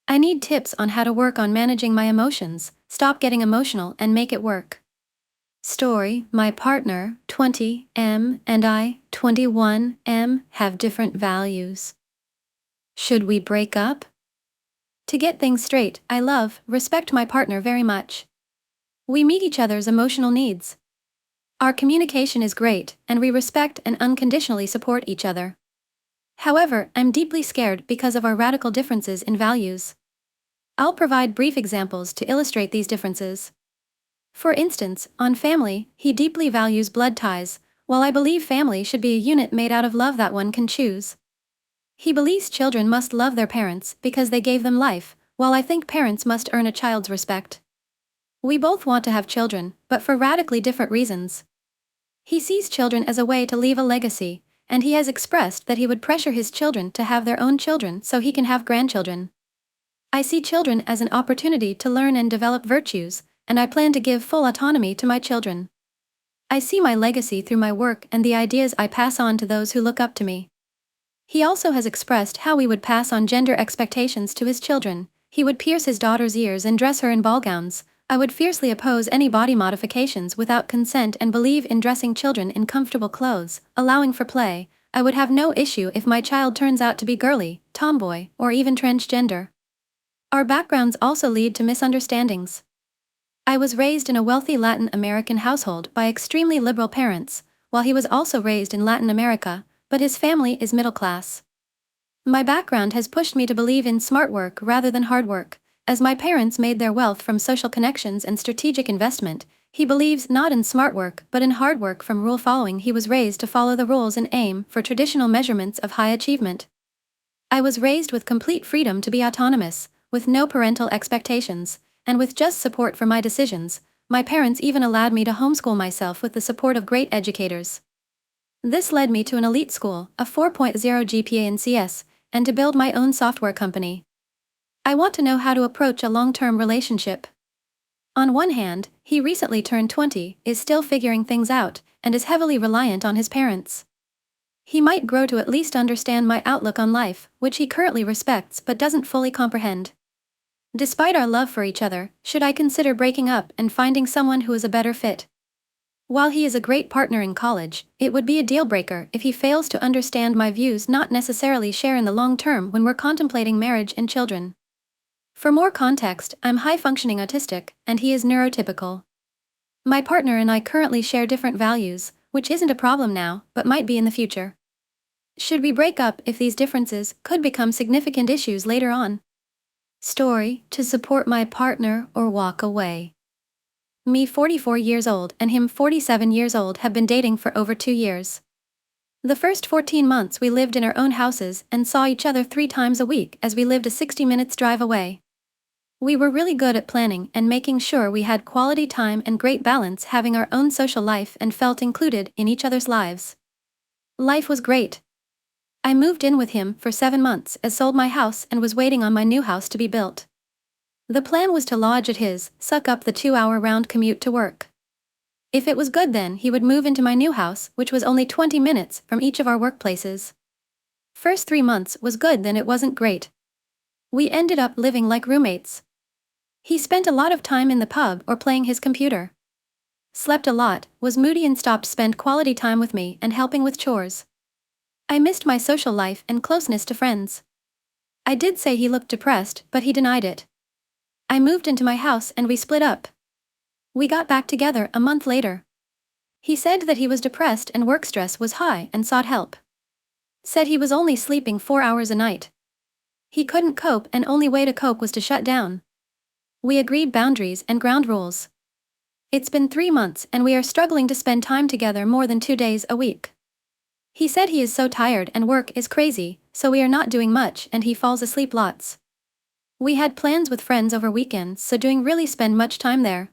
I need tips on how to work on managing my emotions, stop getting emotional and make it work. Story: my partner, 20M, and I, 21M, have different values. Should we break up? To get things straight, I love, respect my partner very much. We meet each other's emotional needs. Our communication is great, and we respect and unconditionally support each other. However, I'm deeply scared because of our radical differences in values. I'll provide brief examples to illustrate these differences. For instance, on family, he deeply values blood ties, while I believe family should be a unit made out of love that one can choose. He believes children must love their parents because they gave them life, while I think parents must earn a child's respect. We both want to have children, but for radically different reasons. He sees children as a way to leave a legacy, and he has expressed that he would pressure his children to have their own children so he can have grandchildren. I see children as an opportunity to learn and develop virtues, and I plan to give full autonomy to my children. I see my legacy through my work and the ideas I pass on to those who look up to me. He also has expressed how he would pass on gender expectations to his children. He would pierce his daughter's ears and dress her in ball gowns. I would fiercely oppose any body modifications without consent and believe in dressing children in comfortable clothes, allowing for play. I would have no issue if my child turns out to be girly, tomboy, or even transgender. Our backgrounds also lead to misunderstandings. I was raised in a wealthy Latin American household by extremely liberal parents, while he was also raised in Latin America, but his family is middle class. My background has pushed me to believe in smart work rather than hard work. As my parents made their wealth from social connections and strategic investment, he believes not in smart work but in hard work from rule following. He was raised to follow the rules and aim for traditional measurements of high achievement. I was raised with complete freedom to be autonomous, with no parental expectations, and with just support for my decisions. My parents even allowed me to homeschool myself with the support of great educators. This led me to an elite school, a 4.0 GPA in CS, and to build my own software company. I want to know how to approach a long-term relationship. On one hand, he recently turned 20, is still figuring things out, and is heavily reliant on his parents. He might grow to at least understand my outlook on life, which he currently respects but doesn't fully comprehend. Despite our love for each other, should I consider breaking up and finding someone who is a better fit? While he is a great partner in college, it would be a deal-breaker if he fails to understand my views, not necessarily share in the long term when we're contemplating marriage and children. For more context, I'm high-functioning autistic, and he is neurotypical. My partner and I currently share different values, which isn't a problem now, but might be in the future. Should we break up if these differences could become significant issues later on? Story: to support my partner or walk away. Me 44 years old and him 47 years old have been dating for over 2 years. The first 14 months we lived in our own houses and saw each other 3 times a week as we lived a 60 minutes drive away. We were really good at planning and making sure we had quality time and great balance, having our own social life and felt included in each other's lives. Life was great. I moved in with him for 7 months, as sold my house and was waiting on my new house to be built. The plan was to lodge at his, suck up the 2-hour round commute to work. If it was good, then he would move into my new house, which was only 20 minutes from each of our workplaces. First 3 months was good, then it wasn't great. We ended up living like roommates. He spent a lot of time in the pub or playing his computer. Slept a lot, was moody and stopped spend quality time with me and helping with chores. I missed my social life and closeness to friends. I did say he looked depressed, but he denied it. I moved into my house and we split up. We got back together a month later. He said that he was depressed and work stress was high and sought help. Said he was only sleeping 4 hours a night. He couldn't cope and only way to cope was to shut down. We agreed boundaries and ground rules. It's been 3 months and we are struggling to spend time together more than 2 days a week. He said he is so tired and work is crazy, so we are not doing much and he falls asleep lots. We had plans with friends over weekends, so doing really spend much time there.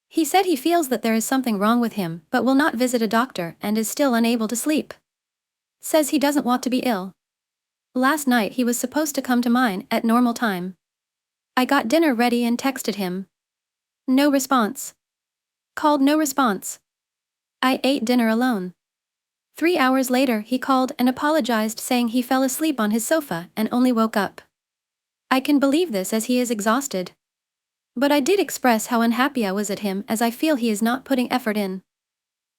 He said he feels that there is something wrong with him but will not visit a doctor and is still unable to sleep. Says he doesn't want to be ill. Last night he was supposed to come to mine at normal time. I got dinner ready and texted him. No response. Called, no response. I ate dinner alone. 3 hours later he called and apologized, saying he fell asleep on his sofa and only woke up. I can believe this as he is exhausted. But I did express how unhappy I was at him, as I feel he is not putting effort in.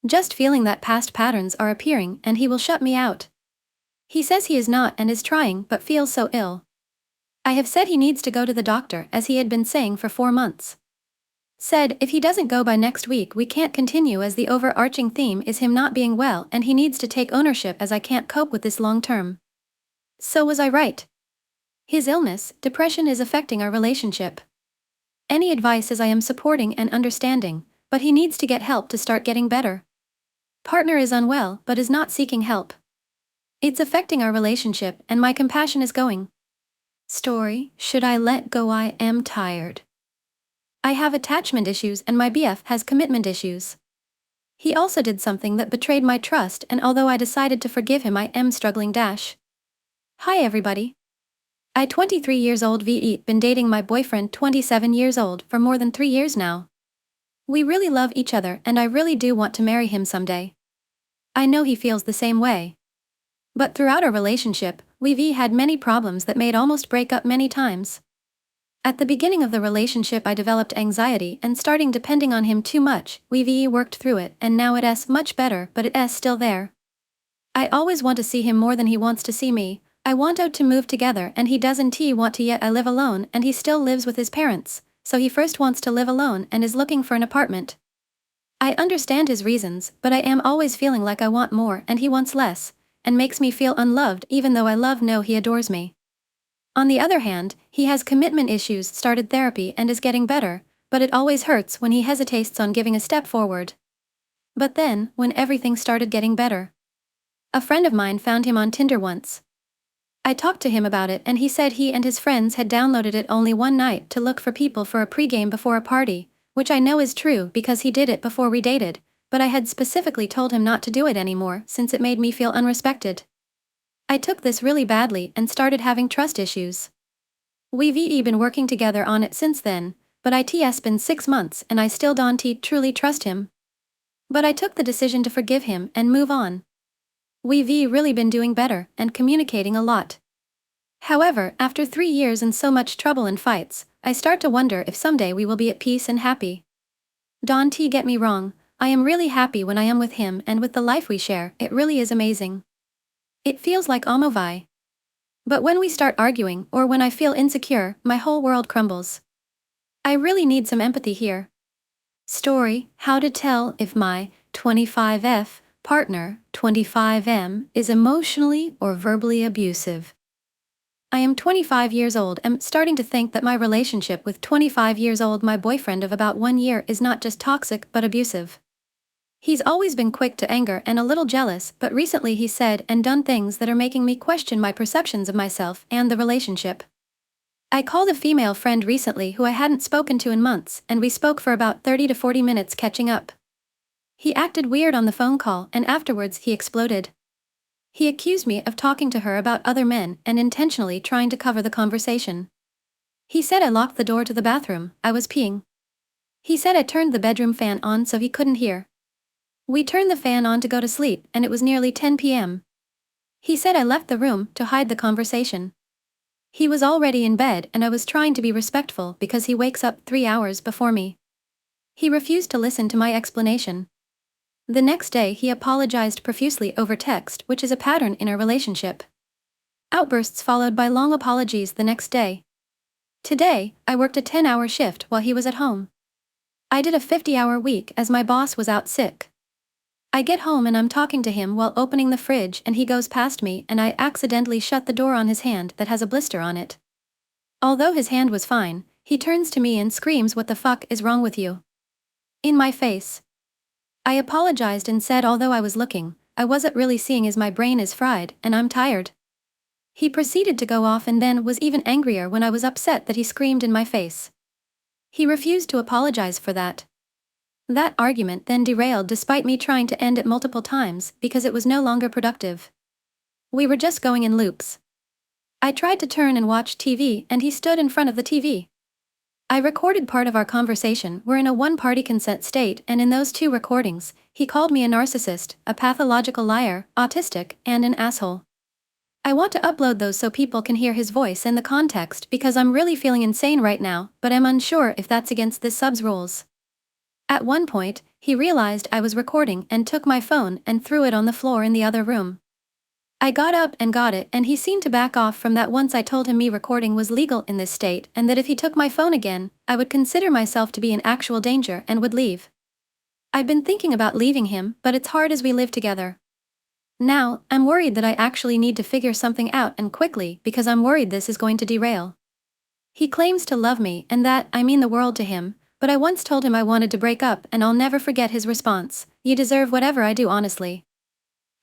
Just feeling that past patterns are appearing and he will shut me out. He says he is not and is trying but feels so ill. I have said he needs to go to the doctor, as he had been saying for 4 months. Said if he doesn't go by next week we can't continue, as the overarching theme is him not being well and he needs to take ownership, as I can't cope with this long term. So was I right? His illness, depression, is affecting our relationship. Any advice, as I am supporting and understanding, but he needs to get help to start getting better. Partner is unwell but is not seeking help. It's affecting our relationship and my compassion is going. Story: should I let go? I am tired. I have attachment issues and my BF has commitment issues. He also did something that betrayed my trust, and although I decided to forgive him, I am struggling. Hi everybody. I 23 years old VE been dating my boyfriend 27 years old for more than 3 years now. We really love each other and I really do want to marry him someday. I know he feels the same way. But throughout our relationship, we've had many problems that made almost break up many times. At the beginning of the relationship I developed anxiety and starting depending on him too much. We've worked through it and now it's much better, but it's still there. I always want to see him more than he wants to see me. I want out to move together and he doesn't want to yet. I live alone and he still lives with his parents, so he first wants to live alone and is looking for an apartment. I understand his reasons, but I am always feeling like I want more and he wants less, and makes me feel unloved even though I love no he adores me. On the other hand, he has commitment issues, started therapy and is getting better, but it always hurts when he hesitates on giving a step forward. But then, when everything started getting better, a friend of mine found him on Tinder once. I talked to him about it and he said he and his friends had downloaded it only one night to look for people for a pregame before a party, which I know is true because he did it before we dated, but I had specifically told him not to do it anymore since it made me feel unrespected. I took this really badly and started having trust issues. We've been working together on it since then, but it's been 6 months and I still don't truly trust him. But I took the decision to forgive him and move on. We've really been doing better and communicating a lot. However, after 3 years and so much trouble and fights, I start to wonder if someday we will be at peace and happy. Don't get me wrong, I am really happy when I am with him and with the life we share. It really is amazing. It feels like Omovai. But when we start arguing or when I feel insecure, my whole world crumbles. I really need some empathy here. Story: how to tell if my 25F partner 25M is emotionally or verbally abusive. I am 25 years old and starting to think that my relationship with 25 years old my boyfriend of about 1 year is not just toxic but abusive. He's always been quick to anger and a little jealous, but recently he said and done things that are making me question my perceptions of myself and the relationship. I called a female friend recently who I hadn't spoken to in months, and we spoke for about 30 to 40 minutes catching up. He acted weird on the phone call and afterwards he exploded. He accused me of talking to her about other men and intentionally trying to cover the conversation. He said I locked the door to the bathroom, I was peeing. He said I turned the bedroom fan on so he couldn't hear. We turned the fan on to go to sleep and it was nearly 10 p.m. He said I left the room to hide the conversation. He was already in bed and I was trying to be respectful because he wakes up 3 hours before me. He refused to listen to my explanation. The next day he apologized profusely over text, which is a pattern in our relationship. Outbursts followed by long apologies the next day. Today, I worked a 10-hour shift while he was at home. I did a 50-hour week as my boss was out sick. I get home and I'm talking to him while opening the fridge and he goes past me and I accidentally shut the door on his hand that has a blister on it. Although his hand was fine, he turns to me and screams, "What the fuck is wrong with you?" in my face. I apologized and said although I was looking, I wasn't really seeing as my brain is fried and I'm tired. He proceeded to go off and then was even angrier when I was upset that he screamed in my face. He refused to apologize for that. That argument then derailed despite me trying to end it multiple times because it was no longer productive. We were just going in loops. I tried to turn and watch TV and he stood in front of the TV. I recorded part of our conversation. We're in a one-party consent state and in those 2 recordings, he called me a narcissist, a pathological liar, autistic, and an asshole. I want to upload those so people can hear his voice and the context because I'm really feeling insane right now, but I'm unsure if that's against this sub's rules. At one point, he realized I was recording and took my phone and threw it on the floor in the other room. I got up and got it and he seemed to back off from that once I told him me recording was legal in this state and that if he took my phone again, I would consider myself to be in actual danger and would leave. I've been thinking about leaving him, but it's hard as we live together. Now, I'm worried that I actually need to figure something out and quickly because I'm worried this is going to derail. He claims to love me and that I mean the world to him, but I once told him I wanted to break up and I'll never forget his response: "You deserve whatever I do honestly."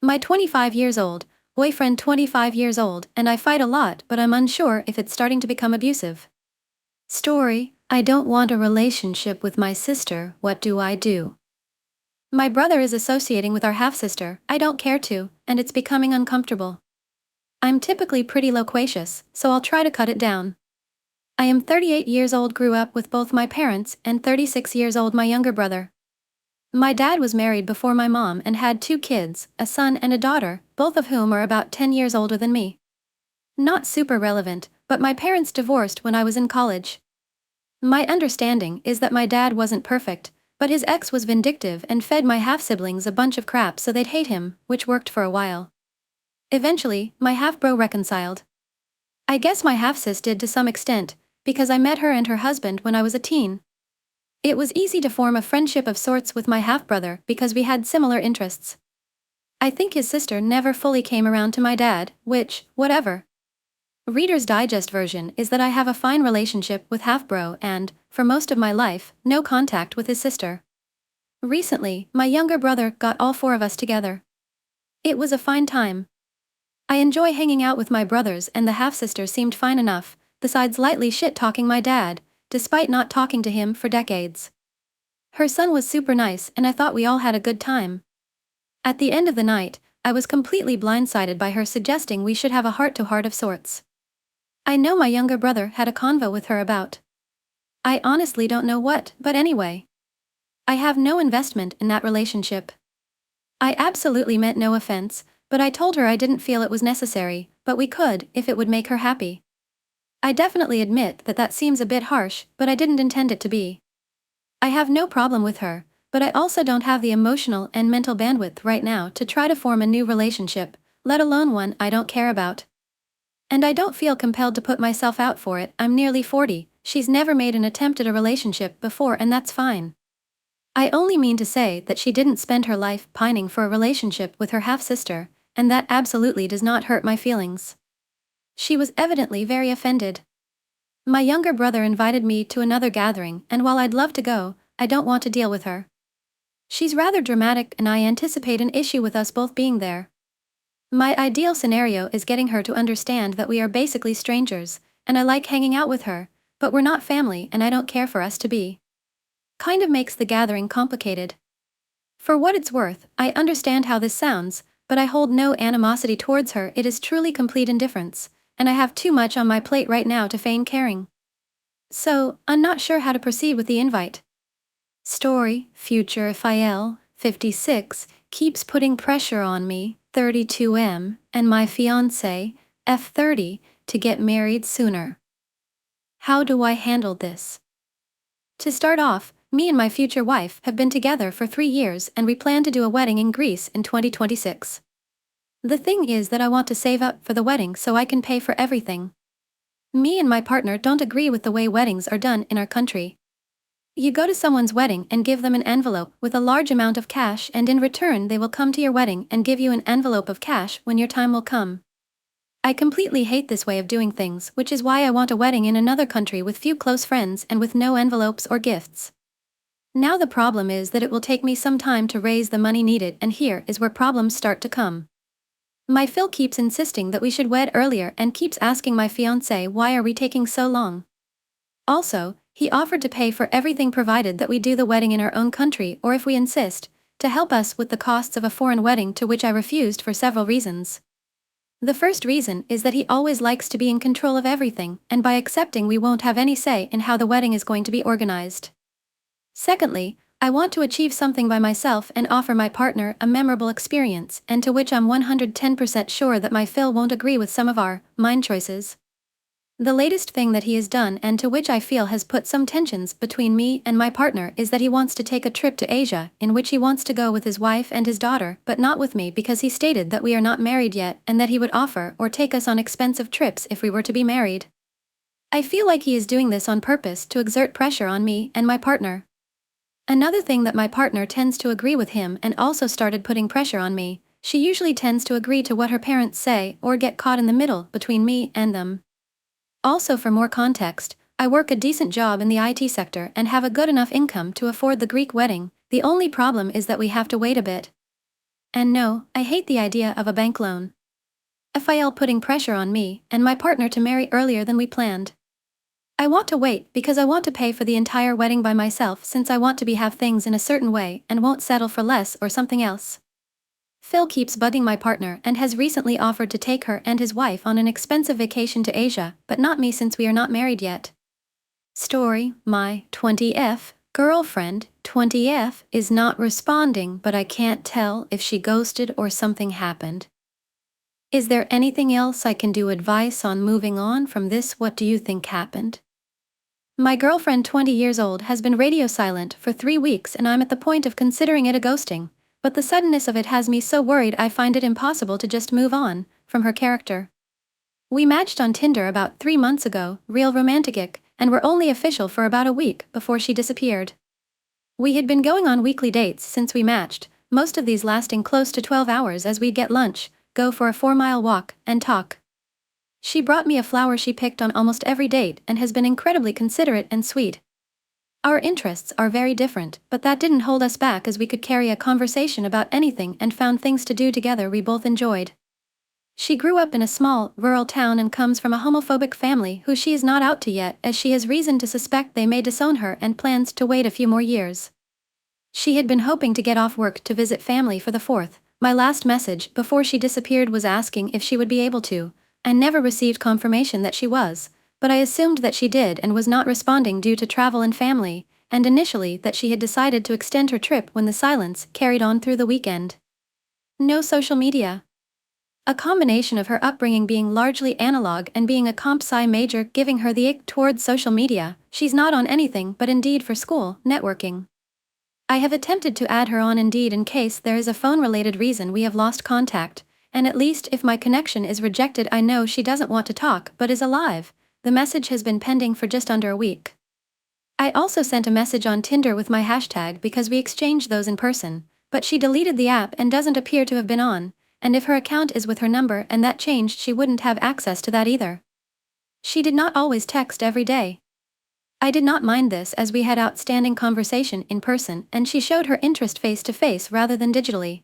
My 25 years old, boyfriend 25 years old, and I fight a lot but I'm unsure if it's starting to become abusive. Story: I don't want a relationship with my sister, what do I do? My brother is associating with our half-sister, I don't care to, and it's becoming uncomfortable. I'm typically pretty loquacious, so I'll try to cut it down. I am 38 years old, grew up with both my parents, and 36 years old my younger brother. My dad was married before my mom and had 2 kids, a son and a daughter, both of whom are about 10 years older than me. Not super relevant, but my parents divorced when I was in college. My understanding is that my dad wasn't perfect, but his ex was vindictive and fed my half-siblings a bunch of crap so they'd hate him, which worked for a while. Eventually, my half-bro reconciled. I guess my half-sis did to some extent, because I met her and her husband when I was a teen. It was easy to form a friendship of sorts with my half-brother because we had similar interests. I think his sister never fully came around to my dad, which, whatever. Reader's Digest version is that I have a fine relationship with half-bro and, for most of my life, no contact with his sister. Recently, my younger brother got all 4 of us together. It was a fine time. I enjoy hanging out with my brothers, and the half-sister seemed fine enough, besides lightly shit-talking my dad, despite not talking to him for decades. Her son was super nice and I thought we all had a good time. At the end of the night, I was completely blindsided by her suggesting we should have a heart-to-heart of sorts. I know my younger brother had a convo with her about. I honestly don't know what, but anyway. I have no investment in that relationship. I absolutely meant no offense, but I told her I didn't feel it was necessary, but we could, if it would make her happy. I definitely admit that seems a bit harsh, but I didn't intend it to be. I have no problem with her, but I also don't have the emotional and mental bandwidth right now to try to form a new relationship, let alone one I don't care about. And I don't feel compelled to put myself out for it. I'm nearly 40, she's never made an attempt at a relationship before, and that's fine. I only mean to say that she didn't spend her life pining for a relationship with her half-sister, and that absolutely does not hurt my feelings. She was evidently very offended. My younger brother invited me to another gathering, and while I'd love to go, I don't want to deal with her. She's rather dramatic and I anticipate an issue with us both being there. My ideal scenario is getting her to understand that we are basically strangers, and I like hanging out with her, but we're not family and I don't care for us to be. Kind of makes the gathering complicated. For what it's worth, I understand how this sounds, but I hold no animosity towards her. It is truly complete indifference, and I have too much on my plate right now to feign caring. So, I'm not sure how to proceed with the invite. Story, future Fael, 56, keeps putting pressure on me, 32M, and my fiancé, F30, to get married sooner. How do I handle this? To start off, me and my future wife have been together for 3 years and we plan to do a wedding in Greece in 2026. The thing is that I want to save up for the wedding so I can pay for everything. Me and my partner don't agree with the way weddings are done in our country. You go to someone's wedding and give them an envelope with a large amount of cash, and in return they will come to your wedding and give you an envelope of cash when your time will come. I completely hate this way of doing things, which is why I want a wedding in another country with few close friends and with no envelopes or gifts. Now the problem is that it will take me some time to raise the money needed, and here is where problems start to come. My Phil keeps insisting that we should wed earlier and keeps asking my fiancé why are we taking so long. Also, he offered to pay for everything provided that we do the wedding in our own country or if we insist, to help us with the costs of a foreign wedding, to which I refused for several reasons. The first reason is that he always likes to be in control of everything, and by accepting we won't have any say in how the wedding is going to be organized. Secondly, I want to achieve something by myself and offer my partner a memorable experience, and to which I'm 110% sure that my Phil won't agree with some of mine choices. The latest thing that he has done, and to which I feel has put some tensions between me and my partner, is that he wants to take a trip to Asia, in which he wants to go with his wife and his daughter, but not with me because he stated that we are not married yet and that he would offer or take us on expensive trips if we were to be married. I feel like he is doing this on purpose to exert pressure on me and my partner. Another thing that my partner tends to agree with him and also started putting pressure on me. She usually tends to agree to what her parents say or get caught in the middle between me and them. Also, for more context, I work a decent job in the IT sector and have a good enough income to afford the Greek wedding. The only problem is that we have to wait a bit. And no, I hate the idea of a bank loan. FIL putting pressure on me and my partner to marry earlier than we planned. I want to wait because I want to pay for the entire wedding by myself, since I want to have things in a certain way and won't settle for less or something else. Phil keeps bugging my partner and has recently offered to take her and his wife on an expensive vacation to Asia, but not me since we are not married yet. Story, my 20F girlfriend 20F is not responding, but I can't tell if she ghosted or something happened. Is there anything else I can do? Advice on moving on from this? What do you think happened? My girlfriend, 20 years old, has been radio silent for 3 weeks and I'm at the point of considering it a ghosting, but the suddenness of it has me so worried I find it impossible to just move on from her character. We matched on Tinder about 3 months ago, real romantic, and were only official for about a week before she disappeared. We had been going on weekly dates since we matched, most of these lasting close to 12 hours as we'd get lunch, go for a 4-mile walk, and talk. She brought me a flower she picked on almost every date and has been incredibly considerate and sweet. Our interests are very different, but that didn't hold us back as we could carry a conversation about anything and found things to do together we both enjoyed. She grew up in a small, rural town and comes from a homophobic family who she is not out to yet, as she has reason to suspect they may disown her and plans to wait a few more years. She had been hoping to get off work to visit family for the 4th. My last message before she disappeared was asking if she would be able to. I never received confirmation that she was, but I assumed that she did and was not responding due to travel and family, and initially that she had decided to extend her trip when the silence carried on through the weekend. No social media. A combination of her upbringing being largely analog and being a comp sci major giving her the ick towards social media. She's not on anything but Indeed for school, networking. I have attempted to add her on Indeed in case there is a phone-related reason we have lost contact, and at least if my connection is rejected I know she doesn't want to talk but is alive. The message has been pending for just under a week. I also sent a message on Tinder with my hashtag because we exchanged those in person, but she deleted the app and doesn't appear to have been on, and if her account is with her number and that changed she wouldn't have access to that either. She did not always text every day. I did not mind this as we had outstanding conversation in person and she showed her interest face to face rather than digitally.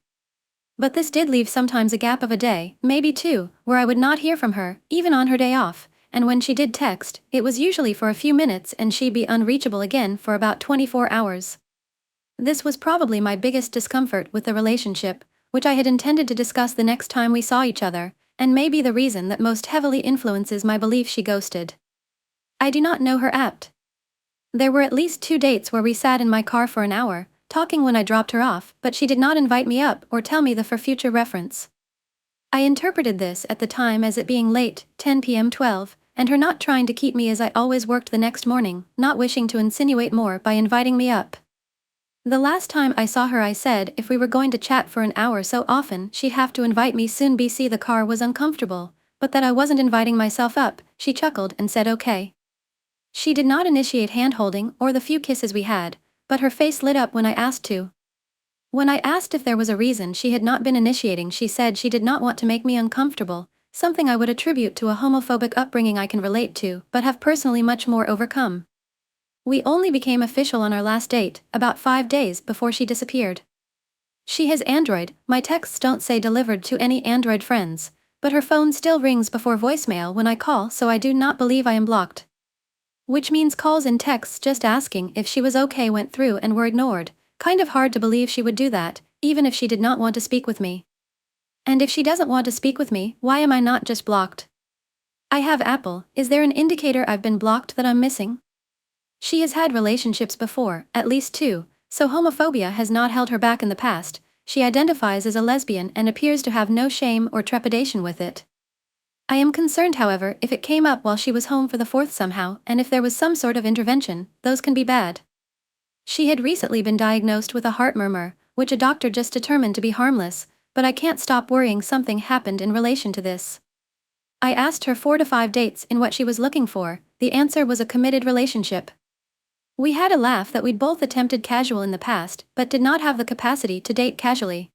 But this did leave sometimes a gap of a day, maybe 2, where I would not hear from her, even on her day off, and when she did text, it was usually for a few minutes and she'd be unreachable again for about 24 hours. This was probably my biggest discomfort with the relationship, which I had intended to discuss the next time we saw each other, and may be the reason that most heavily influences my belief she ghosted. I do not know her apt. There were at least 2 dates where we sat in my car for an hour, talking when I dropped her off, but she did not invite me up or tell me the for future reference. I interpreted this at the time as it being late, 10 p.m. 12, and her not trying to keep me as I always worked the next morning, not wishing to insinuate more by inviting me up. The last time I saw her I said if we were going to chat for an hour so often she'd have to invite me soon. The car was uncomfortable, but that I wasn't inviting myself up. She chuckled and said okay. She did not initiate hand-holding or the few kisses we had, but her face lit up when I asked to. When I asked if there was a reason she had not been initiating, she said she did not want to make me uncomfortable, something I would attribute to a homophobic upbringing I can relate to but have personally much more overcome. We only became official on our last date, about 5 days before she disappeared. She has Android, my texts don't say delivered to any Android friends, but her phone still rings before voicemail when I call, so I do not believe I am blocked. Which means calls and texts just asking if she was okay went through and were ignored. Kind of hard to believe she would do that, even if she did not want to speak with me. And if she doesn't want to speak with me, why am I not just blocked? I have Apple. Is there an indicator I've been blocked that I'm missing? She has had relationships before, at least 2, so homophobia has not held her back in the past. She identifies as a lesbian and appears to have no shame or trepidation with it. I am concerned, however, if it came up while she was home for the 4th somehow, and if there was some sort of intervention, those can be bad. She had recently been diagnosed with a heart murmur, which a doctor just determined to be harmless, but I can't stop worrying something happened in relation to this. I asked her 4 to 5 dates in what she was looking for. The answer was a committed relationship. We had a laugh that we'd both attempted casual in the past, but did not have the capacity to date casually.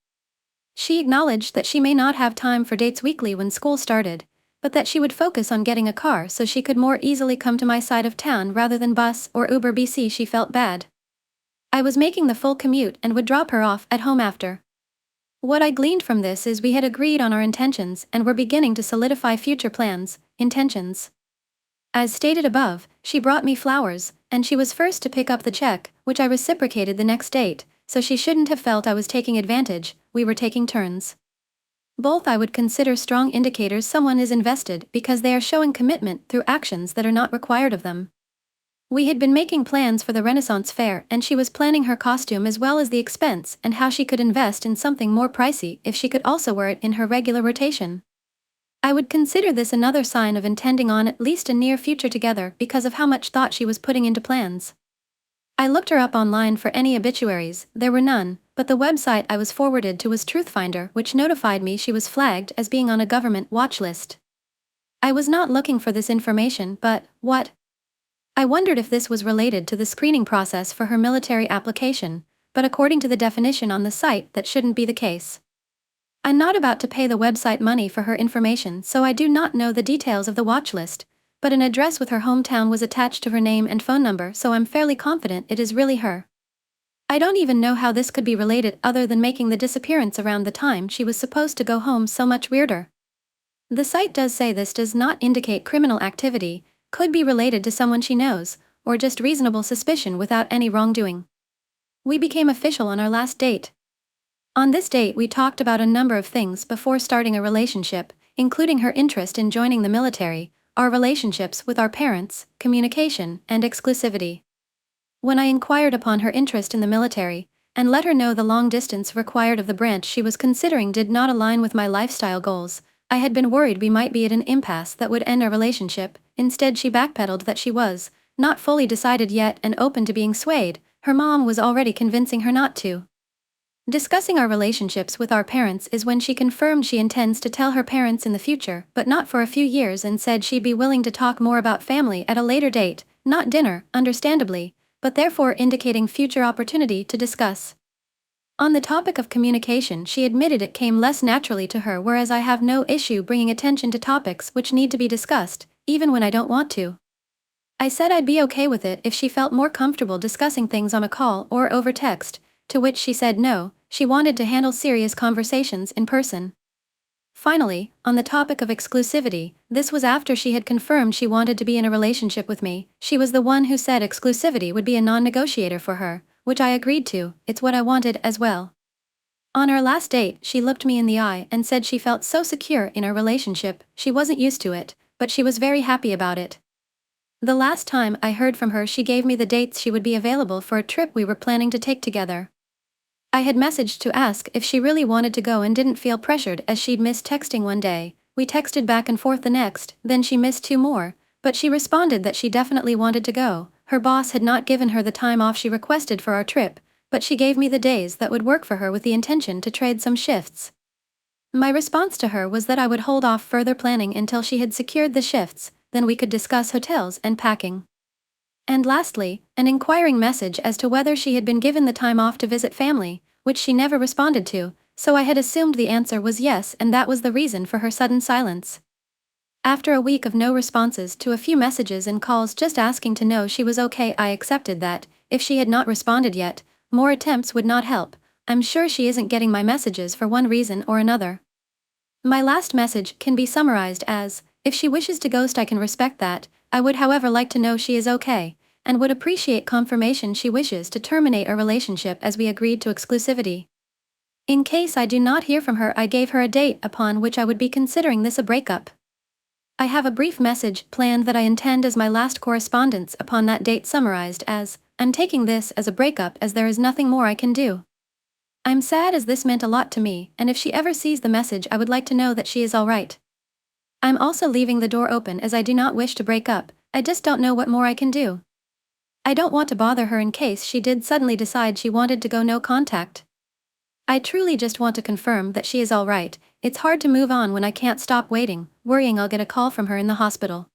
She acknowledged that she may not have time for dates weekly when school started, but that she would focus on getting a car so she could more easily come to my side of town rather than bus or Uber. She felt bad. I was making the full commute and would drop her off at home after. What I gleaned from this is we had agreed on our intentions and were beginning to solidify future plans, intentions. As stated above, she brought me flowers, and she was first to pick up the check, which I reciprocated the next date, so she shouldn't have felt I was taking advantage. We were taking turns. Both I would consider strong indicators someone is invested because they are showing commitment through actions that are not required of them. We had been making plans for the Renaissance fair, and she was planning her costume as well as the expense and how she could invest in something more pricey if she could also wear it in her regular rotation. I would consider this another sign of intending on at least a near future together because of how much thought she was putting into plans. I looked her up online for any obituaries, there were none, but the website I was forwarded to was Truthfinder, which notified me she was flagged as being on a government watch list. I was not looking for this information, but, what? I wondered if this was related to the screening process for her military application, but according to the definition on the site, that shouldn't be the case. I'm not about to pay the website money for her information, so I do not know the details of the watch list, but an address with her hometown was attached to her name and phone number, so I'm fairly confident it is really her. I don't even know how this could be related other than making the disappearance around the time she was supposed to go home so much weirder. The site does say this does not indicate criminal activity, could be related to someone she knows, or just reasonable suspicion without any wrongdoing. We became official on our last date. On this date we talked about a number of things before starting a relationship, including her interest in joining the military, our relationships with our parents, communication, and exclusivity. When I inquired upon her interest in the military, and let her know the long distance required of the branch she was considering did not align with my lifestyle goals, I had been worried we might be at an impasse that would end our relationship. Instead, she backpedaled that she was not fully decided yet and open to being swayed. Her mom was already convincing her not to. Discussing our relationships with our parents is when she confirmed she intends to tell her parents in the future, but not for a few years, and said she'd be willing to talk more about family at a later date, not dinner, understandably, but therefore indicating future opportunity to discuss. On the topic of communication, she admitted it came less naturally to her, whereas I have no issue bringing attention to topics which need to be discussed, even when I don't want to. I said I'd be okay with it if she felt more comfortable discussing things on a call or over text, to which she said no, she wanted to handle serious conversations in person. Finally, on the topic of exclusivity, this was after she had confirmed she wanted to be in a relationship with me. She was the one who said exclusivity would be a non-negotiator for her, which I agreed to. It's what I wanted as well. On our last date, she looked me in the eye and said she felt so secure in our relationship, she wasn't used to it, but she was very happy about it. The last time I heard from her, she gave me the dates she would be available for a trip we were planning to take together. I had messaged to ask if she really wanted to go and didn't feel pressured, as she'd missed texting one day. We texted back and forth the next, then she missed two more, but she responded that she definitely wanted to go. Her boss had not given her the time off she requested for our trip, but she gave me the days that would work for her with the intention to trade some shifts. My response to her was that I would hold off further planning until she had secured the shifts, then we could discuss hotels and packing. And lastly, an inquiring message as to whether she had been given the time off to visit family, which she never responded to, so I had assumed the answer was yes, and that was the reason for her sudden silence. After a week of no responses to a few messages and calls just asking to know she was okay, I accepted that, if she had not responded yet, more attempts would not help. I'm sure she isn't getting my messages for one reason or another. My last message can be summarized as, if she wishes to ghost, I can respect that. I would however like to know she is okay, and would appreciate confirmation she wishes to terminate our relationship as we agreed to exclusivity. In case I do not hear from her, I gave her a date upon which I would be considering this a breakup. I have a brief message planned that I intend as my last correspondence upon that date, summarized as, I'm taking this as a breakup as there is nothing more I can do. I'm sad as this meant a lot to me, and if she ever sees the message I would like to know that she is alright. I'm also leaving the door open as I do not wish to break up, I just don't know what more I can do. I don't want to bother her in case she did suddenly decide she wanted to go no contact. I truly just want to confirm that she is alright. It's hard to move on when I can't stop waiting, worrying I'll get a call from her in the hospital.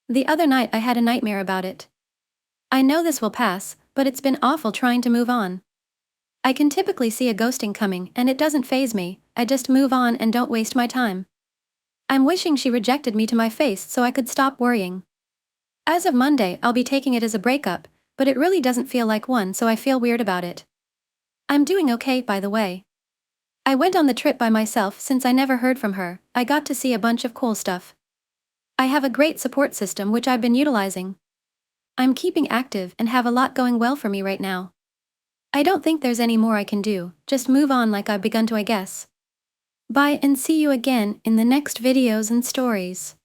The other night I had a nightmare about it. I know this will pass, but it's been awful trying to move on. I can typically see a ghosting coming and it doesn't faze me, I just move on and don't waste my time. I'm wishing she rejected me to my face so I could stop worrying. As of Monday, I'll be taking it as a breakup, but it really doesn't feel like one, so I feel weird about it. I'm doing okay, by the way. I went on the trip by myself since I never heard from her. I got to see a bunch of cool stuff. I have a great support system which I've been utilizing. I'm keeping active and have a lot going well for me right now. I don't think there's any more I can do, just move on like I've begun to, I guess. Bye and see you again in the next videos and stories.